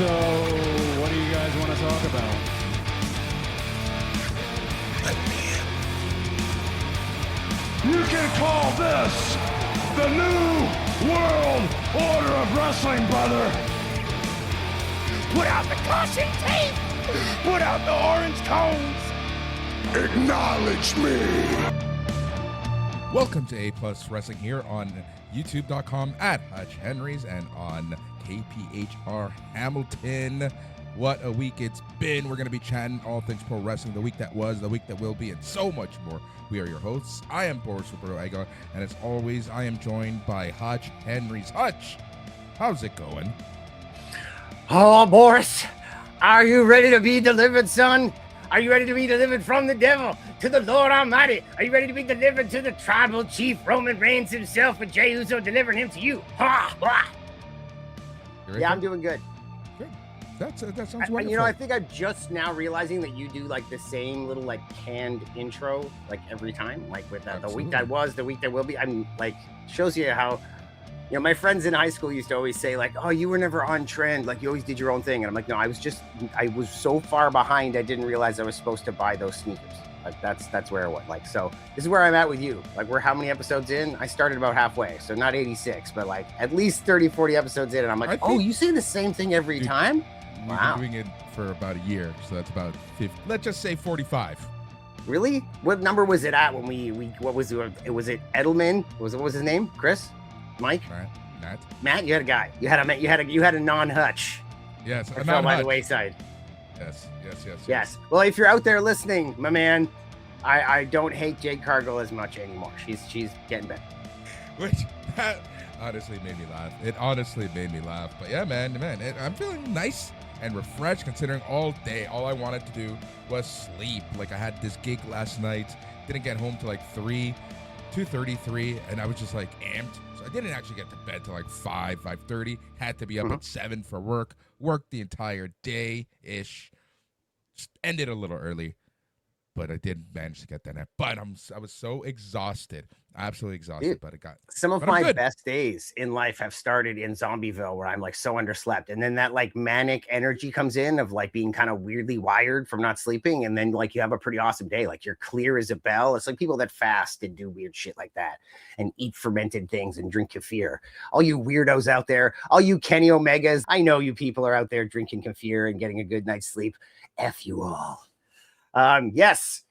So, what do you guys want to talk about? You can call this the New World Order of Wrestling, brother. Put out the caution tape. Put out the orange cones. Acknowledge me. Welcome to A Plus Wrestling here on YouTube.com at Hutch Henry's and on KPHR Hamilton. What a week it's been. We're going to be chatting all things pro wrestling, the week that was, the week that will be, and so much more. We are your hosts. I am Boris Hutch, and as always, I am joined by Hutch Henry's. Hutch, how's it going? Oh, Boris, are you ready to be delivered, son? Are you ready to be delivered from the devil to the Lord Almighty? Are you ready to be delivered to the tribal chief Roman Reigns himself with Jey Uso delivering him to you? Ha! Ha! Yeah, I'm doing good. Good. That sounds wonderful. You know, I think I'm just now realizing that you do like the same little like canned intro like every time, like with the week that was, the week that will be. I'm like, shows you how. You know, my friends in high school used to always say, like, oh, you were never on trend. Like, you always did your own thing. And I'm like, no, I was so far behind, I didn't realize I was supposed to buy those sneakers. Like, that's where it was. Like, so this is where I'm at with you. Like, we're how many episodes in? I started about halfway. So not 86, but like at least 30, 40 episodes in. And I'm like, oh, you say the same thing every time? Wow. We've been doing it for about a year. So that's about 50. Let's just say 45. Really? What number was it at when we what was it? Was it Edelman? What was his name? Chris? Mike? Matt, you had a guy. You had a non-Hutch. Yes, I fell by the wayside. Yes. Well, if you're out there listening, my man, I don't hate Jade Cargill as much anymore. She's getting better. Which that honestly made me laugh. It honestly made me laugh. But yeah, man, I'm feeling nice and refreshed considering all day all I wanted to do was sleep. Like I had this gig last night, didn't get home till like 2:33, and I was just like amped. So I didn't actually get to bed till like 5:30. Had to be up at 7 for work. Worked the entire day-ish. Just ended a little early, but I did manage to get that nap. But I was so exhausted, absolutely exhausted. Dude, but it got some of my best days in life have started in Zombieville, where I'm like so underslept, and then that like manic energy comes in of like being kind of weirdly wired from not sleeping, and then like you have a pretty awesome day. Like you're clear as a bell. It's like people that fast and do weird shit like that, and eat fermented things and drink kefir. All you weirdos out there, all you Kenny Omegas, I know you people are out there drinking kefir and getting a good night's sleep. F you all. Yes,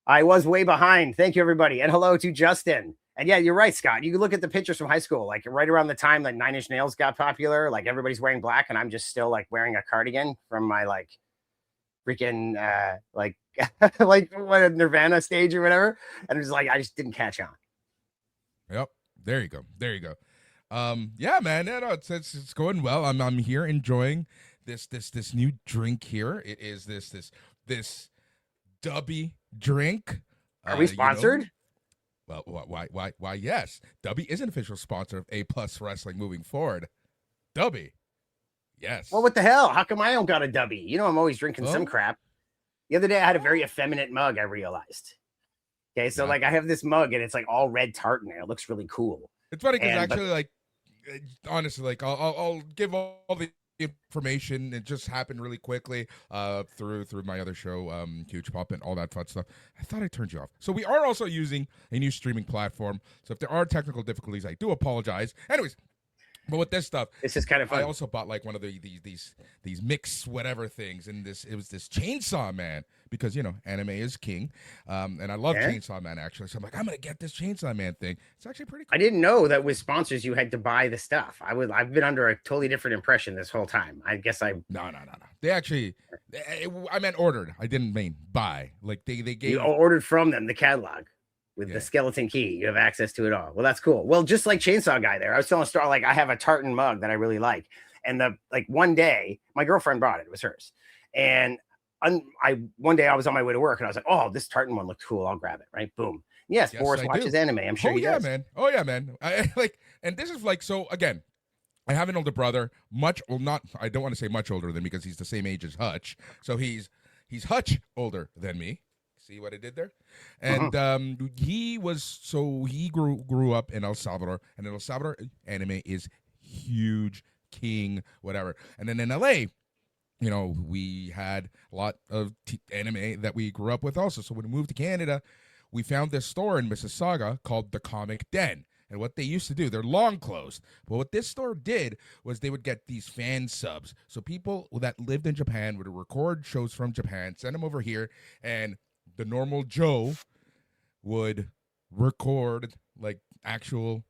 I was way behind. Thank you, everybody. And hello to Justin. And yeah, you're right, Scott. You can look at the pictures from high school, like right around the time that Nine Inch Nails got popular. Like everybody's wearing black, and I'm just still like wearing a cardigan from my like freaking like like what a Nirvana stage or whatever. And it was like I just didn't catch on. Yep. There you go. Yeah, man. Yeah, no, it's going well. I'm here enjoying this new drink here. It is this Dubby drink. Are we sponsored? You know, well, why? Yes, Dubby is an official sponsor of A Plus Wrestling moving forward. Dubby, yes. Well, what the hell? How come I don't got a Dubby? You know, I'm always drinking some crap. The other day, I had a very effeminate mug. I realized. Okay, so like I have this mug, and it's like all red tartan, and it looks really cool. It's funny because actually, like, honestly, like I'll give all the information. It just happened really quickly through my other show, Huge Pop and all that fun stuff. I thought I turned you off. So we are also using a new streaming platform. So if there are technical difficulties, I do apologize. Anyways, but with this stuff, it's just kind of fun. I also bought like one of these mix whatever things, and it was this Chainsaw Man because you know anime is king, and I love Chainsaw Man actually. So I'm like, I'm gonna get this Chainsaw Man thing. It's actually pretty cool. I didn't know that with sponsors you had to buy the stuff. I've been under a totally different impression this whole time. I guess no. They actually, I meant ordered. I didn't mean buy. Like they gave you ordered from them the catalog. With the skeleton key, you have access to it all. Well, that's cool. Well, just like Chainsaw Guy there, I was telling Star, like I have a tartan mug that I really like. And one day, my girlfriend brought it. It was hers. And one day I was on my way to work and I was like, oh, this tartan one looked cool. I'll grab it. Right. Boom. Yes, Boris watches anime. I'm sure he does. Oh, yeah, man. And this is like, so again, I have an older brother, I don't want to say much older than me because he's the same age as Hutch. So he's Hutch older than me. See what I did there? And he grew up in El Salvador, and in El Salvador, anime is huge, king, whatever. And then in LA, you know, we had a lot of anime that we grew up with also. So when we moved to Canada, we found this store in Mississauga called the Comic Den. And what they used to do, they're long closed, but what this store did was they would get these fan subs. So people that lived in Japan would record shows from Japan, send them over here, and the normal Joe would record like actual,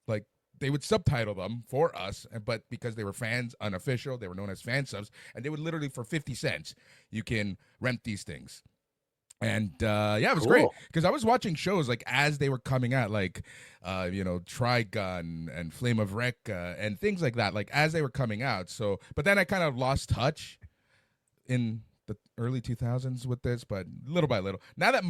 like they would subtitle them for us, but because they were fans, unofficial, they were known as fan subs, and they would literally, for 50 cents, you can rent these things. And yeah, it was great because I was watching shows like as they were coming out, like you know, Trigun and Flame of Recca and things like that, like as they were coming out. So, but then I kind of lost touch in the early 2000s with this, but little by little. Now that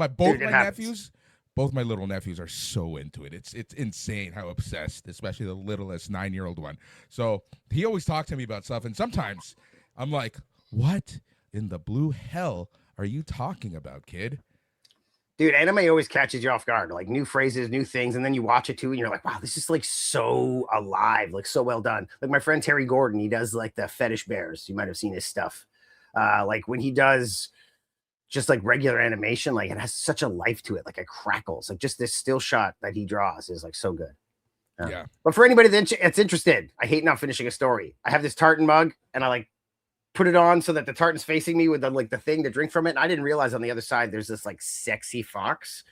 both my little nephews are so into it. It's insane how obsessed, especially the littlest 9-year-old one. So he always talks to me about stuff, and sometimes I'm like, what in the blue hell are you talking about, kid? Dude, anime always catches you off guard, like new phrases, new things, and then you watch it too, and you're like, wow, this is like so alive, like so well done. Like my friend Terry Gordon, he does like the fetish bears. You might have seen his stuff. Like when he does just like regular animation, like it has such a life to it, like it crackles. Like just this still shot that he draws is like so good. Yeah. But for anybody that's interested, I hate not finishing a story. I have this tartan mug, and I like put it on so that the tartan's facing me with the thing to drink from it. And I didn't realize on the other side there's this like sexy fox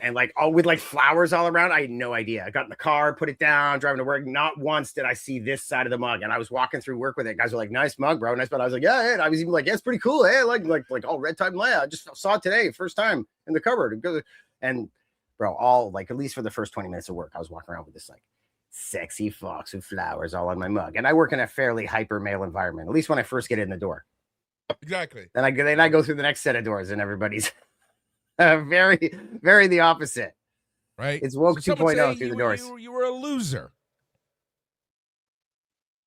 and like all with like flowers all around. I had no idea. I got in the car, put it down, driving to work. Not once did I see this side of the mug. And I was walking through work with it. Guys were like, nice mug, bro. Nice. But I was like, yeah. And I was even like, yeah, it's pretty cool. Hey, like all red type layout. I just saw it today, first time in the cupboard. And bro, all like at least for the first 20 minutes of work, I was walking around with this like sexy fox with flowers all on my mug. And I work in a fairly hyper male environment, at least when I first get in the door. Exactly. Then I go through the next set of doors and everybody's very, very the opposite. Right. It's woke so 2.0 through the doors. You were a loser.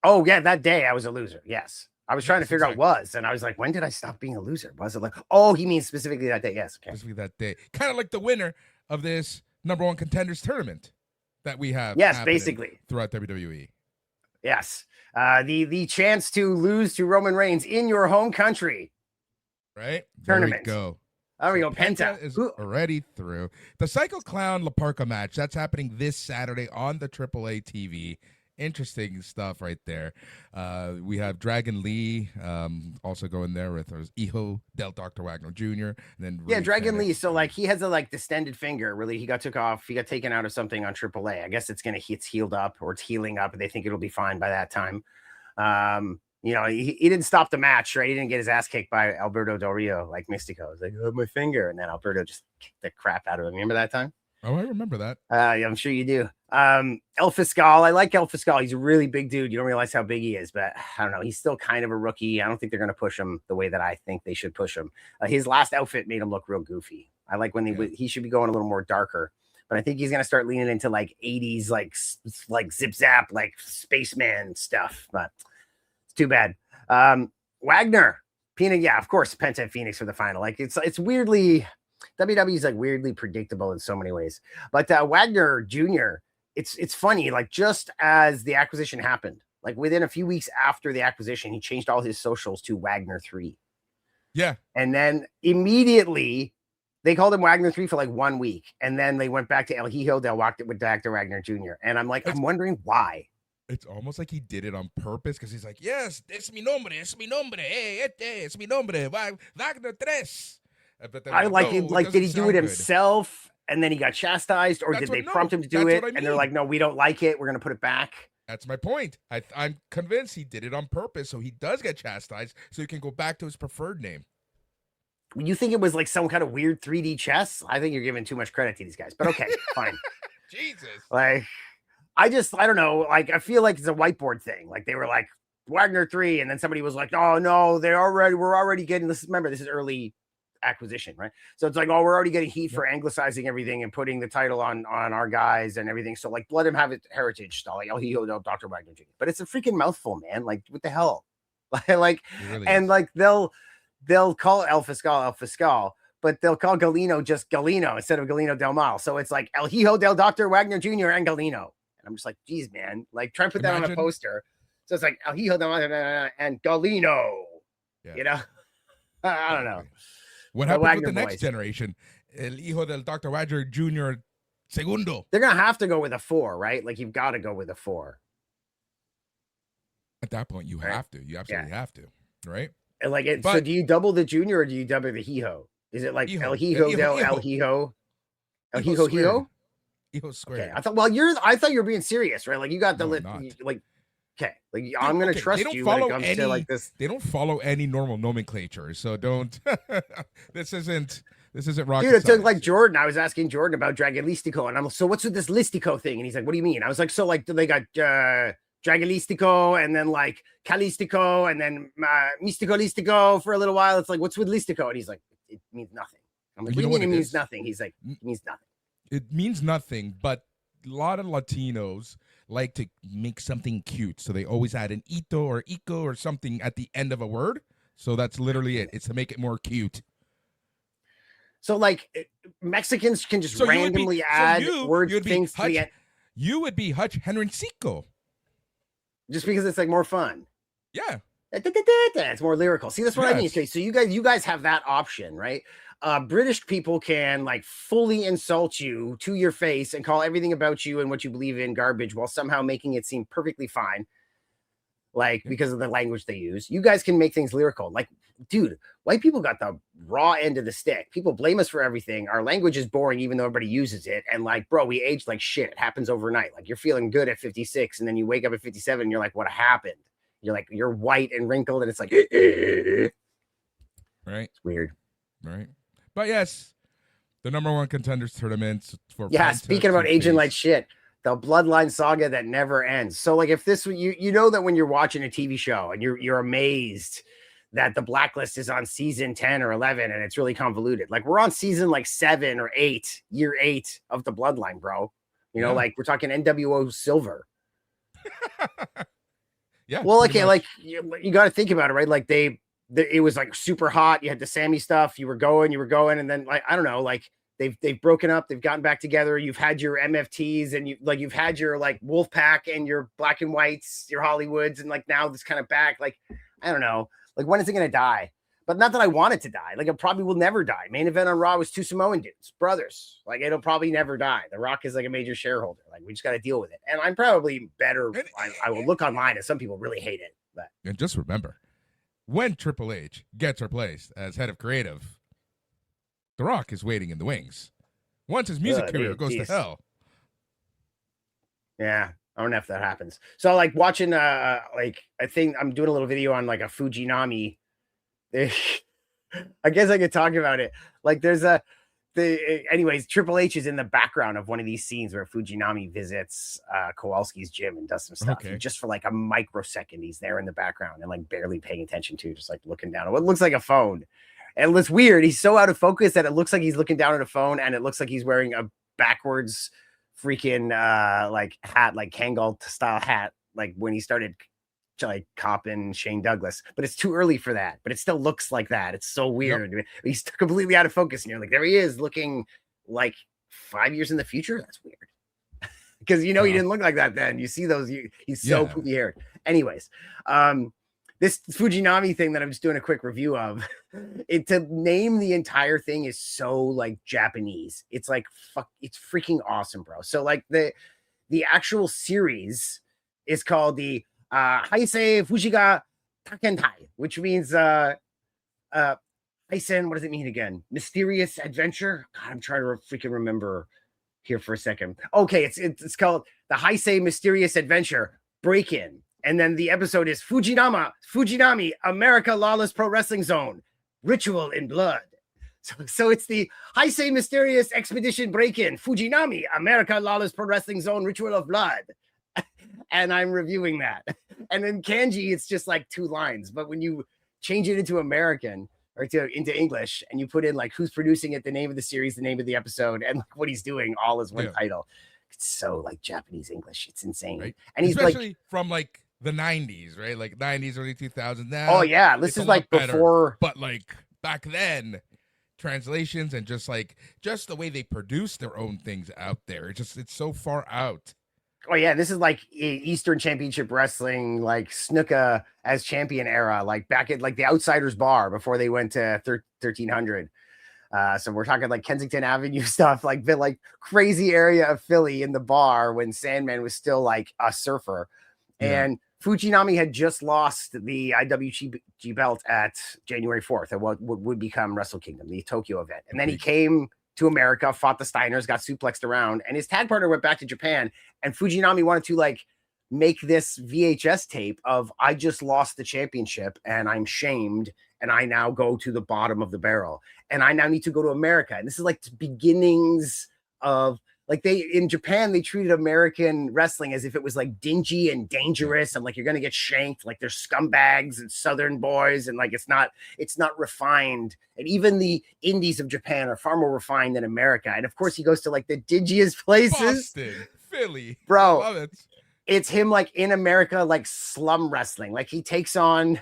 Oh, yeah. That day I was a loser. Yes. I was trying to figure out and I was like, when did I stop being a loser? Was it like, oh, he means specifically that day? Yes. Okay. Specifically that day. Kind of like the winner of this number one contenders tournament that we have. Yes, basically. Throughout WWE. Yes. The chance to lose to Roman Reigns in your home country. Right? Tournament. There we go. Penta is already through. The Psycho Clown La Parka match, that's happening this Saturday on the AAA TV. Interesting stuff right there. We have Dragon Lee also going there with Hijo del Dr. Wagner Jr. And then Dragon Lee. So like he has a like distended finger. Really, he got taken out of something on AAA. I guess it's healed up or it's healing up, and they think it'll be fine by that time. You know, he didn't stop the match, right? He didn't get his ass kicked by Alberto Del Rio like Mystico. It's like, oh, my finger, and then Alberto just kicked the crap out of him. Remember that time? Oh, I remember that. Yeah, I'm sure you do. El Fiscal. I like El Fiscal. He's a really big dude. You don't realize how big he is, but I don't know. He's still kind of a rookie. I don't think they're going to push him the way that I think they should push him. His last outfit made him look real goofy. I like when he should be going a little more darker, but I think he's going to start leaning into like 80s, like zip zap, like spaceman stuff, but it's too bad. Wagner, Pina. Yeah, of course. Penta and Phoenix for the final. Like it's weirdly, WWE is like weirdly predictable in so many ways. But Wagner Jr., it's funny. Like just as the acquisition happened, like within a few weeks after the acquisition, he changed all his socials to Wagner 3. Yeah. And then immediately they called him Wagner 3 for like 1 week. And then they went back to El Hijo del Dr. Wagner Jr. And I'm like, I'm wondering why. It's almost like he did it on purpose because he's like, yes, es mi nombre, hey, es mi nombre, Wagner 3. I like it. Like, did he do it himself and then he got chastised, or did they prompt him to do it? And they're like, no, we don't like it. We're going to put it back. That's my point. I'm convinced he did it on purpose. So he does get chastised so he can go back to his preferred name. You think it was like some kind of weird 3D chess? I think you're giving too much credit to these guys, but okay, fine. Jesus. Like, I don't know. Like, I feel like it's a whiteboard thing. Like they were like Wagner 3. And then somebody was like, oh no, we're already getting this. Remember, this is early acquisition, right? So it's like, oh, we're already getting heat for anglicizing everything and putting the title on our guys and everything. So like, let him have it heritage style, like El Hijo del Dr. Wagner Jr. But it's a freaking mouthful, man. Like, what the hell? Like, really and is. Like they'll call El Fiscal, but they'll call Galeno just Galeno instead of Galeno Del Mal. So it's like El Hijo del Dr. Wagner Jr. and Galeno. And I'm just like, geez, man, like try and put that on a poster. So it's like El Hijo and Galino. Yeah. You know, I don't know. What happened with the next generation? El Hijo del Dr. Wagner Jr. Segundo. They're gonna have to go with a 4, right? Like you've got to go with a 4. At that point, you have to. You absolutely have to, right? And like it. So do you double the junior or do you double the Hijo? Is it like El Hijo del El Hijo? El Hijo Hijo? Hijo squared. Okay, I thought you were being serious, right? Like you got the like. Okay, like I'm gonna trust you when it comes to like this. They don't follow any normal nomenclature, so don't. This isn't rocket Dude, it took science. like Jordan. I was asking Jordan about Dragalistico, and I'm so what's with this Listico thing? And he's like, "What do you mean?" I was like, "So like they got Dragalistico, and then like Calistico, and then Mystico Listico for a little while. It's like, what's with Listico?" And he's like, "It means nothing." I'm like, "What do you mean it means nothing?" He's like, "It means nothing." It means nothing, but a lot of Latinos like to make something cute, so they always add an ito or ico or something at the end of a word. So that's literally it. It's to make it more cute. So like Mexicans can just randomly add things to the end. You would be Hutch Henrincico. Just because it's like more fun. Yeah. It's more lyrical. See, that's what I mean. Okay, so you guys have that option, right? British people can like fully insult you to your face and call everything about you and what you believe in garbage while somehow making it seem perfectly fine. Like because of the language they use. You guys can make things lyrical. Like, dude, white people got the raw end of the stick. People blame us for everything. Our language is boring, even though everybody uses it. And like, bro, we aged like shit. It happens overnight. Like you're feeling good at 56, and then you wake up at 57 and you're like, what happened? You're like, you're white and wrinkled, and it's like right. It's weird. Right. But yes, the number one contenders tournaments for speaking about aging like shit. The bloodline saga that never ends. So like if this you know that when you're watching a TV show and you're amazed that the blacklist is on season 10 or 11 and it's really convoluted. Like we're on season like 7 or 8, year 8 of the bloodline, bro. You know, like we're talking NWO Silver. Yeah. Well, okay, like you got to think about it, right? Like it was like super hot. You had the Sammy stuff. You were going, and then like I don't know, like they've broken up. They've gotten back together. You've had your MFTs, and you've had your like Wolfpack and your Black and Whites, your Hollywoods, and like now this kind of back. Like I don't know, like when is it gonna die? But not that I want it to die. Like it probably will never die. Main event on Raw was 2 Samoan dudes, brothers. Like it'll probably never die. The Rock is like a major shareholder. Like we just got to deal with it. And I'm probably better. I will look online, and some people really hate it. But and just remember, when Triple H gets replaced as head of creative, The Rock is waiting in the wings. Once his music career goes to hell. Yeah, I don't know if that happens. So like watching like I think I'm doing a little video on like a Fujinami. I guess I could talk about it. Like there's anyways, Triple H is in the background of one of these scenes where Fujinami visits Kowalski's gym and does some stuff. Okay. Just for like a microsecond, he's there in the background and like barely paying attention to, just like looking down at what looks like a phone. And it looks weird. He's so out of focus that it looks like he's looking down at a phone, and it looks like he's wearing a backwards freaking like hat, like Kangol style hat, like when he started like copping Shane Douglas. But it's too early for that. But it still looks like that. It's so weird. Yep. He's completely out of focus, and you're like, there he is, looking like 5 years in the future. That's weird. Because he didn't look like that then. You see those. He's so poofy haired. Anyways, this Fujinami thing that I'm just doing a quick review of, to name the entire thing is so like Japanese. It's like it's freaking awesome, bro. So like the actual series is called the Heisei Fujiga Takentai, which means Heisen, what does it mean again? Mysterious adventure. God, I'm trying to freaking remember here for a second. Okay, it's called the Heisei Mysterious Adventure Break-In. And then the episode is Fujinami, America Lawless Pro Wrestling Zone, Ritual in Blood. So it's the Heisei Mysterious Expedition Break-In, Fujinami, America Lawless Pro Wrestling Zone, Ritual of Blood. And I'm reviewing that. And in kanji, it's just like 2 lines. But when you change it into American or into English, and you put in like who's producing it, the name of the series, the name of the episode, and like what he's doing, all is one title. It's so like Japanese English. It's insane. Right? And he's especially like from like the 90s, right? Like 90s, early 2000s now. Oh yeah, this is like before. But like back then, translations and just the way they produce their own things out there, it's so far out. oh yeah, this is like Eastern Championship Wrestling, like Snuka as champion era, like back at like the Outsiders Bar before they went to 1300. So we're talking like Kensington Avenue stuff, like the like crazy area of Philly in the bar when Sandman was still like a surfer. Yeah. And Fujinami had just lost the IWGP belt at January 4th at what would become Wrestle Kingdom, the Tokyo event. And then he came to America, fought the Steiners, got suplexed around, and his tag partner went back to Japan. And Fujinami wanted to like make this VHS tape of I just lost the championship and I'm shamed and I now go to the bottom of the barrel and I now need to go to America. And this is like the beginnings of like in Japan, they treated American wrestling as if it was like dingy and dangerous and like you're going to get shanked. Like there's scumbags and Southern boys. And like, it's not refined. And even the indies of Japan are far more refined than America. And of course he goes to like the dingiest places. Boston, Philly. Bro, I love it. It's him like in America, like slum wrestling. Like he takes on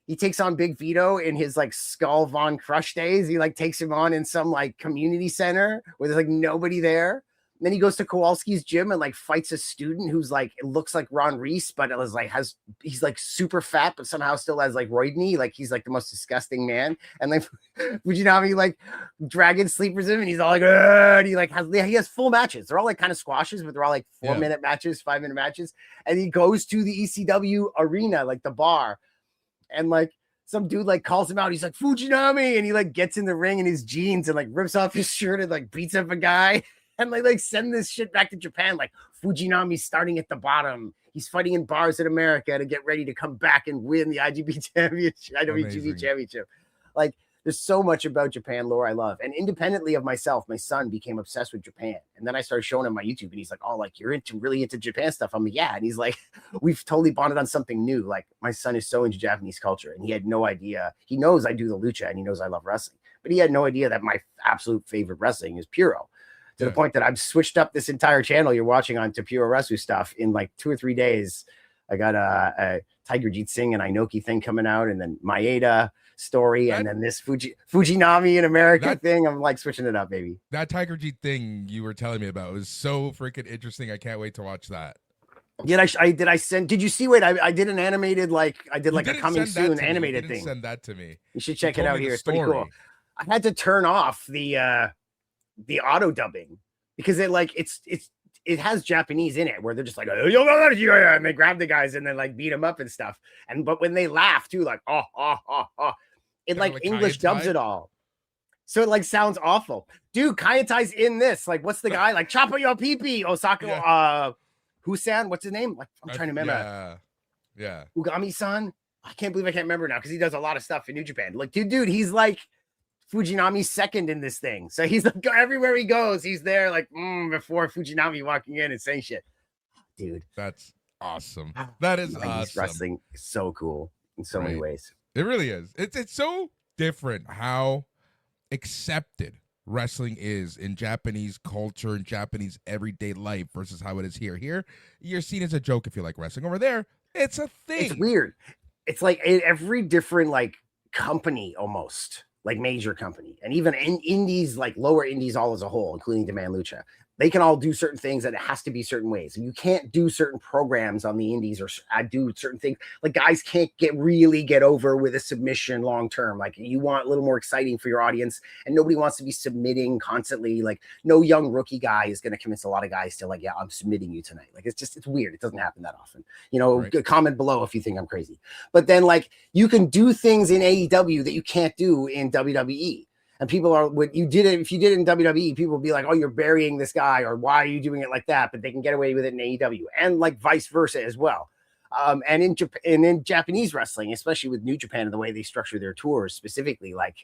Big Vito in his like Skull Von Crush days. He like takes him on in some like community center where there's like nobody there. And then he goes to Kowalski's gym and like fights a student who's like, it looks like Ron Reese, but it was like, he's like super fat, but somehow still has like roid knee. Like he's like the most disgusting man. And like Fujinami like dragon sleepers him and he's all like, and he has full matches. They're all like kind of squashes, but they're all like 4-minute matches, 5-minute matches. And he goes to the ECW arena, like the bar. And like some dude like calls him out. He's like, Fujinami. And he like gets in the ring in his jeans and like rips off his shirt and like beats up a guy. And like send this shit back to Japan. Like Fujinami's starting at the bottom. He's fighting in bars in America to get ready to come back and win the IWGP championship. Like there's so much about Japan lore I love. And independently of myself, my son became obsessed with Japan. And then I started showing him my YouTube and he's like, oh, like you're really into Japan stuff. I'm like, yeah. And he's like, we've totally bonded on something new. Like my son is so into Japanese culture and he had no idea. He knows I do the lucha and he knows I love wrestling, but he had no idea that my absolute favorite wrestling is Puro. To the point that I've switched up this entire channel you're watching on to Pure Wrestling stuff in like 2 or 3 days. I got a Tiger Jeet Singh and Inoki thing coming out, and then Maeda story, and then this Fujinami in America thing. I'm like switching it up, baby. That Tiger Jeet thing you were telling me about was so freaking interesting. I can't wait to watch that. Did I send? Did you see? Wait, I did an animated a coming soon animated thing. Send that to me. You should check it out here. It's pretty cool. I had to turn off the auto dubbing because it has Japanese in it where they're just like, and they grab the guys and then like beat them up and stuff. But when they laugh too, like, it like English dubs it all. So it like sounds awful. Dude, Kayatai's in this. Like, what's the guy? Like, Choppa Yo Pee Osaka, Husan, what's his name? Like, I'm trying to remember. Yeah. Ugami-san. I can't believe I can't remember now because he does a lot of stuff in New Japan. Like, dude, he's like Fujinami's second in this thing. So he's like everywhere he goes, he's there like before Fujinami walking in and saying shit. Dude, that's awesome. That is awesome. Wrestling is so cool in so many ways. It really is. It's so different how accepted wrestling is in Japanese culture and Japanese everyday life versus how it is here. Here, you're seen as a joke if you like wrestling. Over there, it's a thing. It's weird. It's like every different like company almost. Like major company and even indies, like lower indies all as a whole, including Demand Lucha, they can all do certain things and it has to be certain ways. And you can't do certain programs on the indies or do certain things. Like guys can't really get over with a submission long term. Like you want a little more exciting for your audience and nobody wants to be submitting constantly. Like no young rookie guy is going to convince a lot of guys to like, yeah, I'm submitting you tonight. Like it's weird. It doesn't happen that often. Comment below if you think I'm crazy. But then like you can do things in AEW that you can't do in WWE. And people are, if you did it in WWE, people will be like, oh, you're burying this guy, or why are you doing it like that? But they can get away with it in AEW and like vice versa as well. And in Japanese wrestling, especially with New Japan and the way they structure their tours specifically, like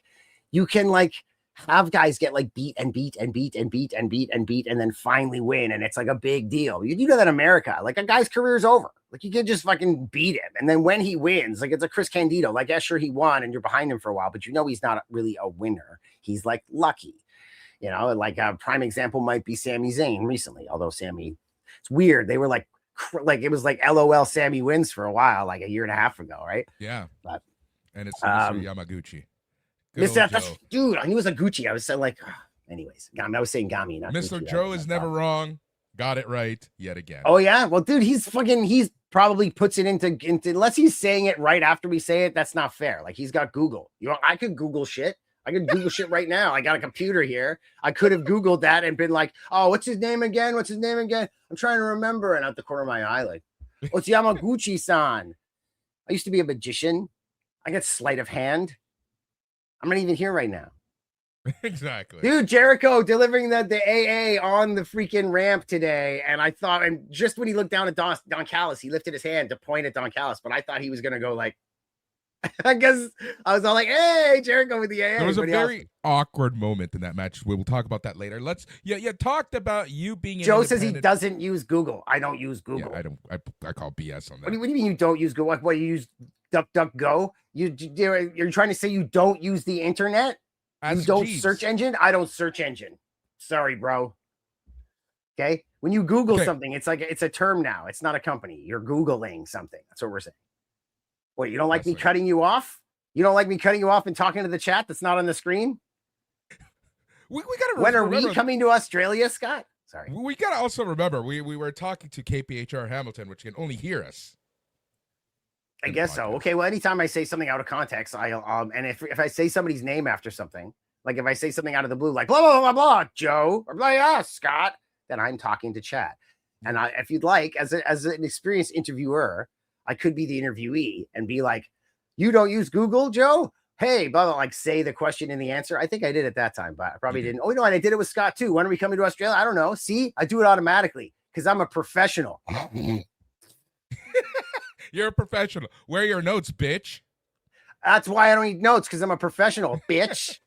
you can like have guys get like beat and then finally win. And it's like a big deal. You do that in America, like a guy's career is over. Like you can just fucking beat him. And then when he wins, like it's a Chris Candido, like, yeah, sure he won and you're behind him for a while, but he's not really a winner. He's like lucky, like a prime example might be Sami Zayn recently. Although Sami, it's weird. They were like it was like LOL Sami wins for a while, like a year and a half ago. Right. Yeah. But, and it's Mr. Yamaguchi. Dude, I knew it was a Gucci. I was saying like, anyways, I was saying Gami, not Mr. Gucci. Joe is never wrong. Got it right yet again. Oh yeah, well, dude, he's probably puts it into unless he's saying it right after we say it. That's not fair. Like he's got Google. I could Google shit. I could Google shit right now. I got a computer here. I could have Googled that and been like, oh, what's his name again? What's his name again? I'm trying to remember. And out the corner of my eye, like, oh, it's Yamaguchi-san. I used to be a magician. I got sleight of hand. I'm not even here right now. Exactly. Dude, Jericho delivering the AA on the freaking ramp today. And I thought, and just when he looked down at Don Callis, he lifted his hand to point at Don Callis, but I thought he was going to go like, I guess I was all like, hey, Jericho with the AA. There was a very awkward moment in that match. We will talk about that later. You talked about you being Joe says he doesn't use Google. I don't use Google. Yeah, I call BS on that. What do you mean you don't use Google? What you use DuckDuckGo? You're trying to say you don't use the internet? You don't search engine? I don't search engine. Sorry, bro. Okay? When you Google something, it's a term now. It's not a company. You're Googling something. That's what we're saying. What, you don't like me cutting you off? You don't like me cutting you off and talking to the chat that's not on the screen? We gotta. When are we coming to Australia, Scott? Sorry. We gotta also remember we were talking to KPHR Hamilton, which can only hear us. I guess so. Okay. Well, anytime I say something out of context, I'll and if I say somebody's name after something, like if I say something out of the blue, like blah blah blah blah, Joe, or blah yeah, Scott, then I'm talking to chat. And if you'd like, as an experienced interviewer, I could be the interviewee and be like, "You don't use Google, Joe? Hey, blah blah." Like say the question and the answer. I think I did it that time, but I probably didn't. Oh no, and I did it with Scott too. When are we coming to Australia? I don't know. See, I do it automatically because I'm a professional. You're a professional. Where are your notes, bitch? That's why I don't need notes, because I'm a professional, bitch.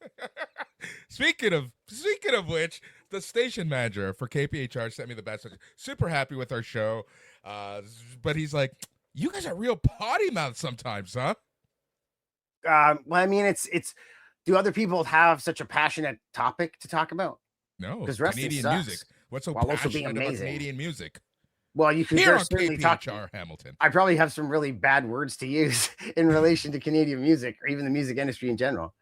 Speaking of which, the station manager for KPHR sent me the best. Super happy with our show. But he's like, you guys are real potty mouth sometimes, huh? Well, I mean, it's do other people have such a passionate topic to talk about? No, because Canadian sucks, music. What's so while passionate also being amazing about Canadian music? Well, you could certainly talk. Hamilton. I probably have some really bad words to use in relation to Canadian music or even the music industry in general.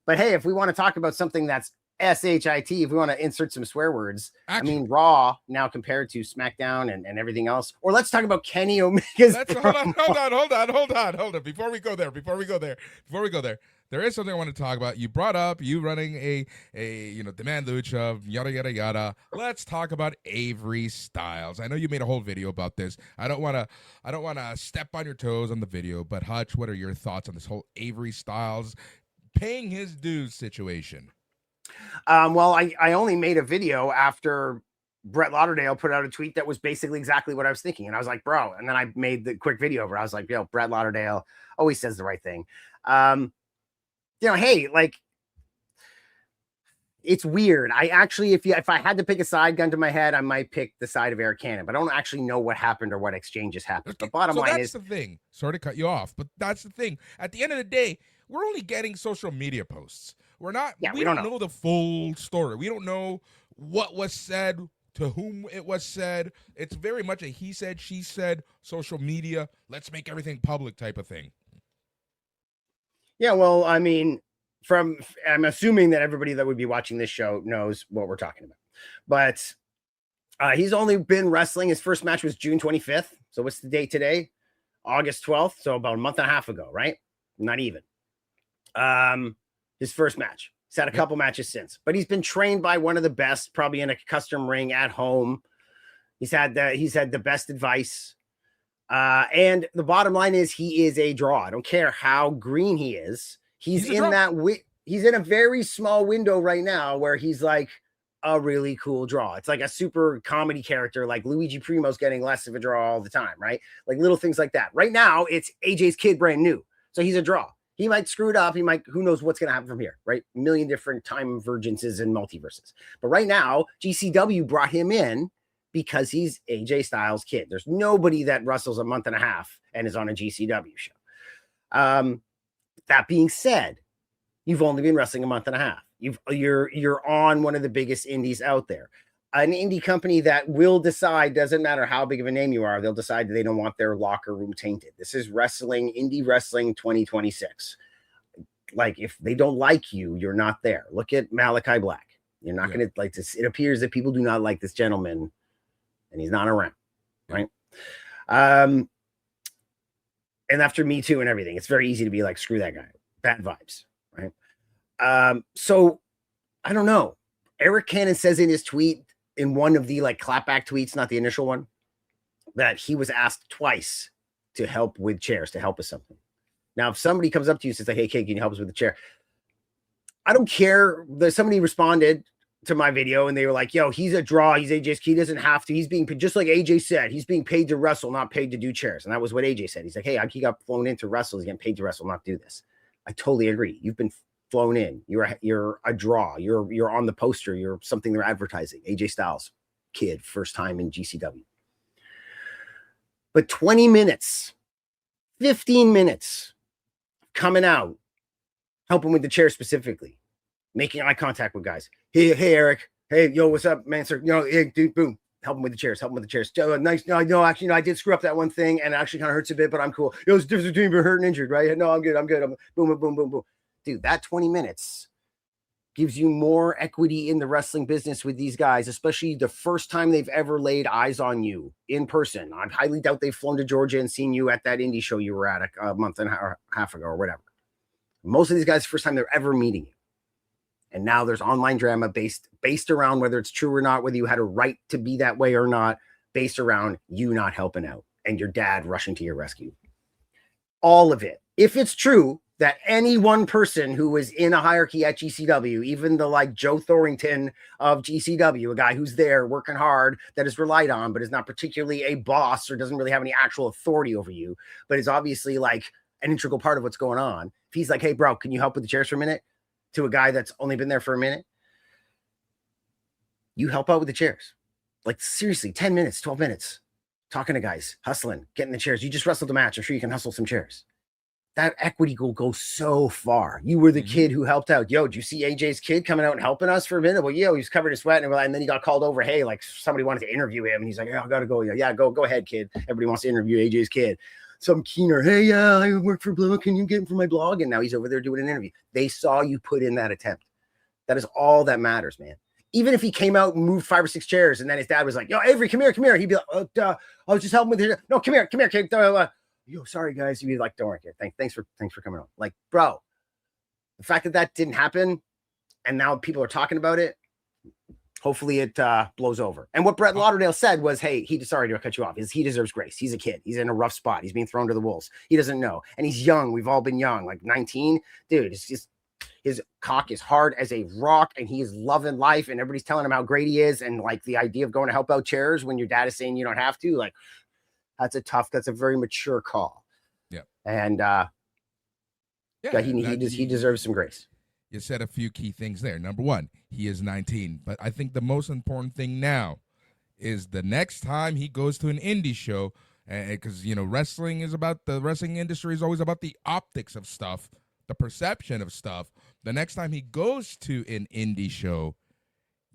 But hey, if we want to talk about something that's SHIT, if we want to insert some swear words, I mean, Raw now compared to SmackDown and everything else. Or let's talk about Kenny Omega's. Hold on. Before we go there, there is something I want to talk about. You brought up you running a Demand Lucha, yada yada yada. Let's talk about Avery Styles. I know you made a whole video about this. I don't want to step on your toes on the video, but Hutch, what are your thoughts on this whole Avery Styles paying his dues situation? Well, I only made a video after Brett Lauderdale put out a tweet that was basically exactly what I was thinking. And I was like, bro, and then I made the quick video over. I was like, yo, Brett Lauderdale always says the right thing. Hey, like, it's weird. I actually, if I had to pick a side gun to my head, I might pick the side of Eric Cannon, but I don't actually know what happened or what exchanges happened. The bottom line is, that's the thing. Sorry to cut you off, but that's the thing. At the end of the day, we're only getting social media posts. We're not. Yeah, we don't know the full story. We don't know what was said, to whom it was said. It's very much a he said, she said, social media. Let's make everything public type of thing. Yeah, well, I mean, I'm assuming that everybody that would be watching this show knows what we're talking about. But he's only been wrestling. His first match was June 25th. So what's the date today? August 12th. So about a month and a half ago, right? Not even. His first match. He's had a couple matches since, but he's been trained by one of the best, probably in a custom ring at home. He's had the best advice. And the bottom line is he is a draw. I don't care how green he is. He's in a very small window right now where he's like a really cool draw. It's like a super comedy character, like Luigi Primo's getting less of a draw all the time, right? Like little things like that. Right now, it's AJ's kid brand new. So he's a draw. He might screw it up. Who knows what's going to happen from here, right? A million different time divergences and multiverses. But right now, GCW brought him in because he's AJ Styles' kid. There's nobody that wrestles a month and a half and is on a GCW show. That being said, you've only been wrestling a month and a half. You're on one of the biggest indies out there. An indie company that will decide, doesn't matter how big of a name you are, they'll decide that they don't want their locker room tainted. This is indie wrestling 2026. Like, if they don't like you, you're not there. Look at Malachi Black. You're not going to like this. It appears that people do not like this gentleman and he's not around, right? And after Me Too and everything, it's very easy to be like, screw that guy, bad vibes, right? So I don't know. Eric Cannon says in his tweet, in one of the like clapback tweets, not the initial one, that he was asked twice to help with chairs, to help with something. Now, if somebody comes up to you and says, like, hey, kid, can you help us with the chair? I don't care. Somebody responded to my video and they were like, yo, he's a draw. He's AJ's kid. He doesn't have to. He's being paid, just like AJ said, he's being paid to wrestle, not paid to do chairs. And that was what AJ said. He's like, hey, he got flown in to wrestle. He's getting paid to wrestle, not do this. I totally agree. You've been flown in. You're a draw. You're on the poster. You're something they're advertising. AJ Styles, kid, first time in GCW. But 20 minutes, 15 minutes coming out, helping with the chair specifically, making eye contact with guys. Hey, Eric. Hey, yo, what's up, man? Sir, hey, dude, boom. Help him with the chairs. Nice. No, actually, I did screw up that one thing, and it actually kind of hurts a bit, but I'm cool. Yo, it's the difference between being hurt and injured, right? No, I'm good. Boom. Dude, that 20 minutes gives you more equity in the wrestling business with these guys, especially the first time they've ever laid eyes on you in person. I highly doubt they've flown to Georgia and seen you at that indie show you were at a month and a half ago or whatever. Most of these guys, first time they're ever meeting you. And now there's online drama based around whether it's true or not, whether you had a right to be that way or not, based around you not helping out and your dad rushing to your rescue. All of it. If it's true that any one person who was in a hierarchy at GCW, even the like Joe Thorington of GCW, a guy who's there working hard, that is relied on, but is not particularly a boss or doesn't really have any actual authority over you, but is obviously like an integral part of what's going on. If he's like, hey, bro, can you help with the chairs for a minute? To a guy that's only been there for a minute, you help out with the chairs. Like seriously, 10 minutes, 12 minutes, talking to guys, hustling, getting the chairs. You just wrestled a match. I'm sure you can hustle some chairs. That equity will go so far. You were the kid who helped out. Yo, did you see AJ's kid coming out and helping us for a minute? Well, yeah, he was covered in sweat. And then he got called over. Hey, like somebody wanted to interview him. And he's like, yeah, I got to go. Yeah, go ahead, kid. Everybody wants to interview AJ's kid. Some keener, hey, yeah, I work for Blue. Can you get him for my blog? And now he's over there doing an interview. They saw you put in that attempt. That is all that matters, man. Even if he came out and moved 5 or 6 chairs and then his dad was like, yo, Avery, come here. He'd be like, I was just helping with it. No, come here, kid. Yo, sorry, guys. You'd be like, don't worry, kid. Thanks for coming on. Like, bro, the fact that didn't happen and now people are talking about it, hopefully it blows over. And what Brett Lauderdale said was, hey, sorry to cut you off. He deserves grace. He's a kid. He's in a rough spot. He's being thrown to the wolves. He doesn't know. And he's young. We've all been young, like 19. Dude, it's just his cock is hard as a rock and he is loving life and everybody's telling him how great he is. And like the idea of going to help out chairs when your dad is saying you don't have to, like, that's a very mature call. Yeah. And he deserves some grace. You said a few key things there. Number one, he is 19. But I think the most important thing now is the next time he goes to an indie show, because, wrestling industry is always about the optics of stuff, the perception of stuff. The next time he goes to an indie show,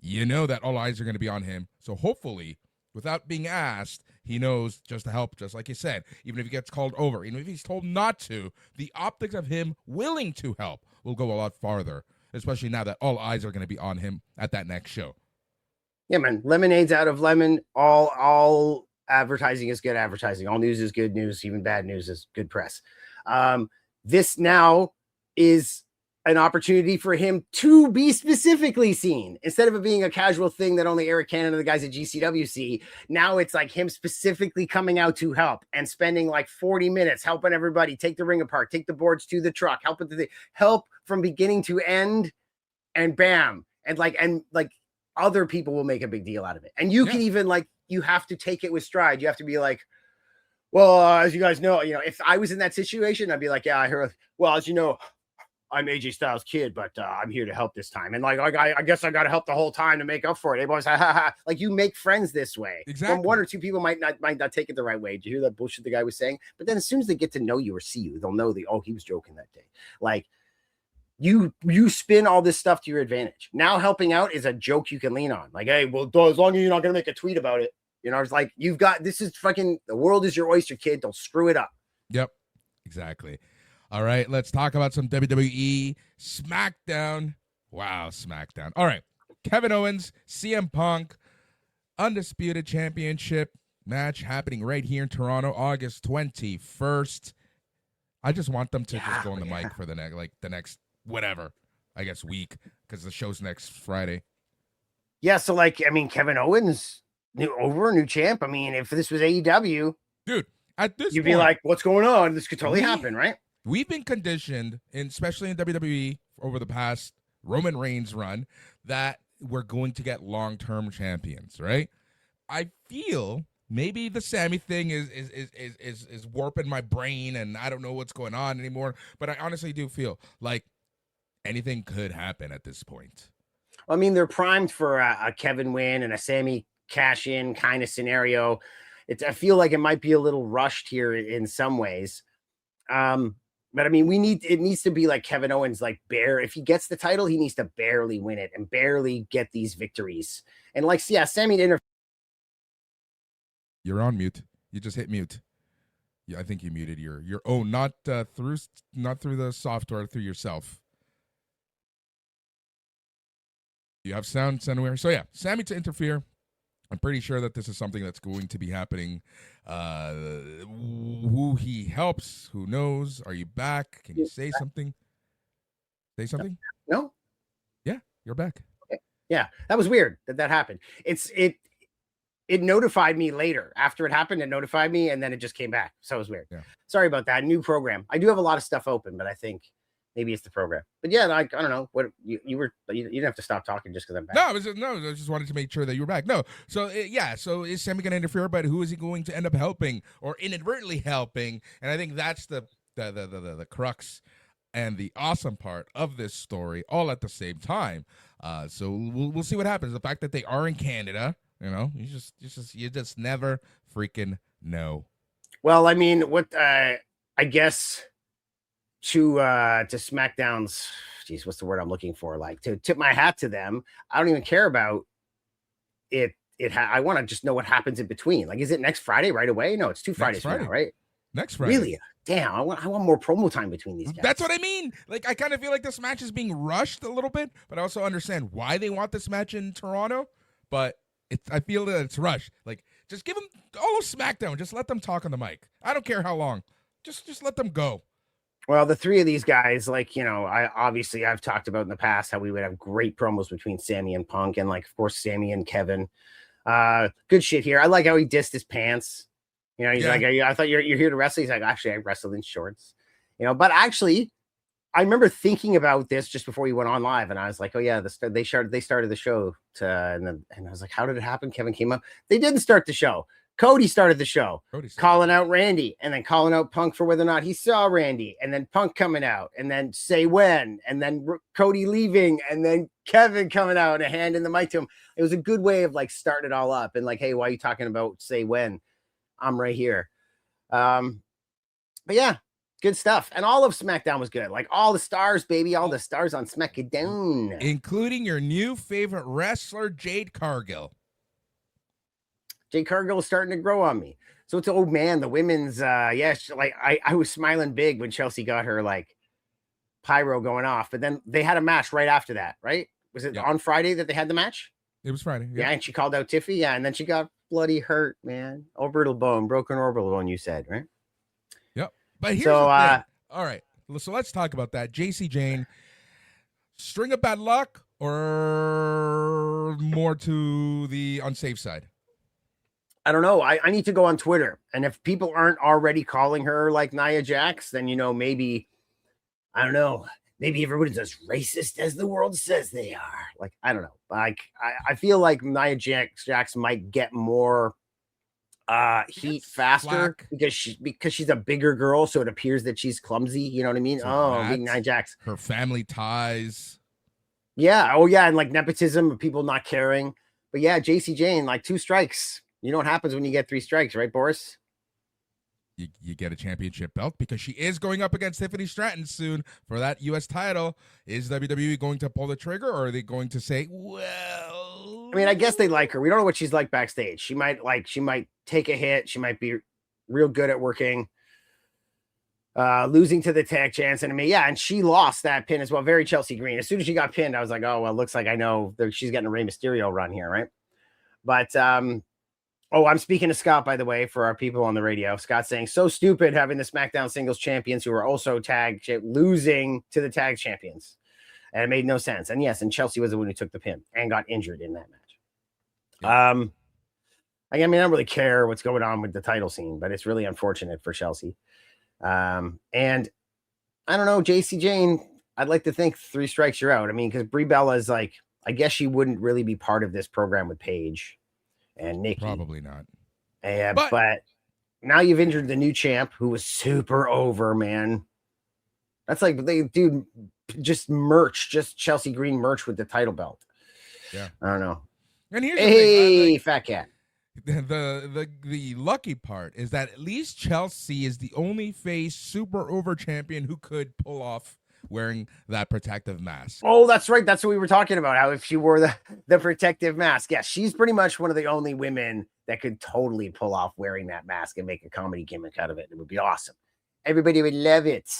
that all eyes are going to be on him. So hopefully, without being asked, he knows just to help, just like you said. Even if he gets called over, even if he's told not to, the optics of him willing to help will go a lot farther, especially now that all eyes are going to be on him at that next show. Yeah, man. Lemonades out of lemon. All advertising is good advertising. All news is good news. Even bad news is good press. This now is an opportunity for him to be specifically seen instead of it being a casual thing that only Eric Cannon and the guys at GCW see. Now it's like him specifically coming out to help and spending like 40 minutes helping everybody take the ring apart, take the boards to the truck, help from beginning to end, and bam. And other people will make a big deal out of it. And you can even you have to take it with stride. You have to be like, well, as you guys know, if I was in that situation, I'd be like, yeah, I heard, well, as you know, I'm AJ Styles' kid, but I'm here to help this time. And I guess I got to help the whole time to make up for it. Everybody's like, you make friends this way. Exactly. When one or two people might not take it the right way. Did you hear that bullshit the guy was saying? But then as soon as they get to know you or see you, they'll know he was joking that day. Like you spin all this stuff to your advantage. Now helping out is a joke you can lean on. Like, hey, well, as long as you're not going to make a tweet about it, it's like, this is fucking, the world is your oyster, kid. Don't screw it up. Yep, exactly. All right, let's talk about some WWE SmackDown. Wow, SmackDown. All right, Kevin Owens, CM Punk. Undisputed Championship match happening right here in Toronto, August 21st. I just want them to just go on the mic for the next whatever, I guess, week, because the show's next Friday. Yeah, so Kevin Owens, new champ. I mean, if this was AEW, dude, at this you'd point, be like, what's going on? This could totally happen, right? We've been conditioned, especially in WWE over the past Roman Reigns run, that we're going to get long-term champions, right? I feel maybe the Sammy thing is warping my brain, and I don't know what's going on anymore. But I honestly do feel like anything could happen at this point. I mean, they're primed for a Kevin win and a Sammy cash in kind of scenario. I feel like it might be a little rushed here in some ways. But I mean, it needs to be like Kevin Owens, if he gets the title, he needs to barely win it and barely get these victories. And Sammy to interfere. You're on mute. You just hit mute. Yeah, I think you muted your own, not through the software, through yourself. You have sound anywhere. So yeah, Sammy to interfere. I'm pretty sure that this is something that's going to be happening. Who he helps, who knows? Are you back? Can you say something? Say something? No. Yeah, you're back. Okay. Yeah, that was weird that happened. It notified me later. After it happened, it notified me, and then it just came back. So it was weird. Yeah. Sorry about that. New program. I do have a lot of stuff open, but I think maybe it's the program. But yeah, I don't know what you didn't have to stop talking just because I'm back. No, I just wanted to make sure that you were back. No, so so is Sammy going to interfere? But who is he going to end up helping or inadvertently helping? And I think that's the crux and the awesome part of this story, all at the same time. So we'll see what happens. The fact that they are in Canada, you just never freaking know. Well, I mean, I guess. To SmackDown's, what's the word I'm looking for? To tip my hat to them. I don't even care about it. I want to just know what happens in between. Is it next Friday right away? No, it's 2 Fridays from now, right? Next Friday. Really? Damn, I want more promo time between these guys. That's what I mean. I kind of feel like this match is being rushed a little bit, but I also understand why they want this match in Toronto. But I feel that it's rushed. Just give them all of SmackDown. Just let them talk on the mic. I don't care how long. Just let them go. Well, the three of these guys, I've talked about in the past how we would have great promos between Sammy and Punk, and of course Sammy and Kevin. Good shit here. I like how he dissed his pants. He's like, I thought you're here to wrestle. He's like, actually, I wrestle in shorts. But actually, I remember thinking about this just before he went on live, and I was like, oh yeah, they started the show and I was like, how did it happen? Kevin came up. They didn't start the show. Cody started the show, calling out Randy, and then calling out Punk for whether or not he saw Randy, and then Punk coming out, and then say when, and then Cody leaving, and then Kevin coming out and handing the mic to him. It was a good way of starting it all up and hey, why are you talking about say when? I'm right here. But yeah, good stuff. And all of SmackDown was good. All the stars, baby, all the stars on SmackDown, including your new favorite wrestler, Jade Cargill. Jade Cargill is starting to grow on me. So it's old man, the women's, I was smiling big when Chelsea got her pyro going off, but then they had a match right after that, right? Was it on Friday that they had the match? It was Friday. Yeah, and she called out Tiffy. Yeah, and then she got bloody hurt, man. Broken orbital bone, you said, right? Yep. But here's the thing. All right. So let's talk about that. JC Jane, string of bad luck or more to the unsafe side? I don't know. I need to go on Twitter. And if people aren't already calling her like Nia Jax, then, maybe, I don't know, maybe everybody's as racist as the world says they are. I don't know. I feel like Nia Jax might get more heat faster because she's a bigger girl. So it appears that she's clumsy. You know what I mean? Being Nia Jax. Her family ties. Yeah. Oh, yeah. And nepotism of people not caring. But yeah, JC Jane, 2 strikes. You know what happens when you get 3 strikes, right, Boris? You get a championship belt because she is going up against Tiffany Stratton soon for that U.S. title. Is WWE going to pull the trigger, or are they going to say, well... I mean, I guess they like her. We don't know what she's like backstage. She might take a hit. She might be real good at working. Losing to the tag chance. And and she lost that pin as well. Very Chelsea Green. As soon as she got pinned, I was like, oh, well, looks like I know she's getting a Rey Mysterio run here, right? But oh, I'm speaking to Scott, by the way, for our people on the radio. Scott saying, so stupid having the SmackDown singles champions who are also losing to the tag champions. And it made no sense. And yes, and Chelsea was the one who took the pin and got injured in that match. Yeah. I mean, I don't really care what's going on with the title scene, but it's really unfortunate for Chelsea. And I don't know, JC Jane, I'd like to think 3 strikes you're out. I mean, because Brie Bella is like, I guess she wouldn't really be part of this program with Paige and Nikki. Probably not. But now you've injured the new champ who was super over, man. That's like just Chelsea Green merch with the title belt. Yeah. I don't know. And here's the thing, fat cat. The lucky part is that at least Chelsea is the only face super over champion who could pull off wearing that protective mask. Oh, that's right. That's what we were talking about. How if she wore the protective mask. Yeah, she's pretty much one of the only women that could totally pull off wearing that mask and make a comedy gimmick out of it. It would be awesome. Everybody would love it.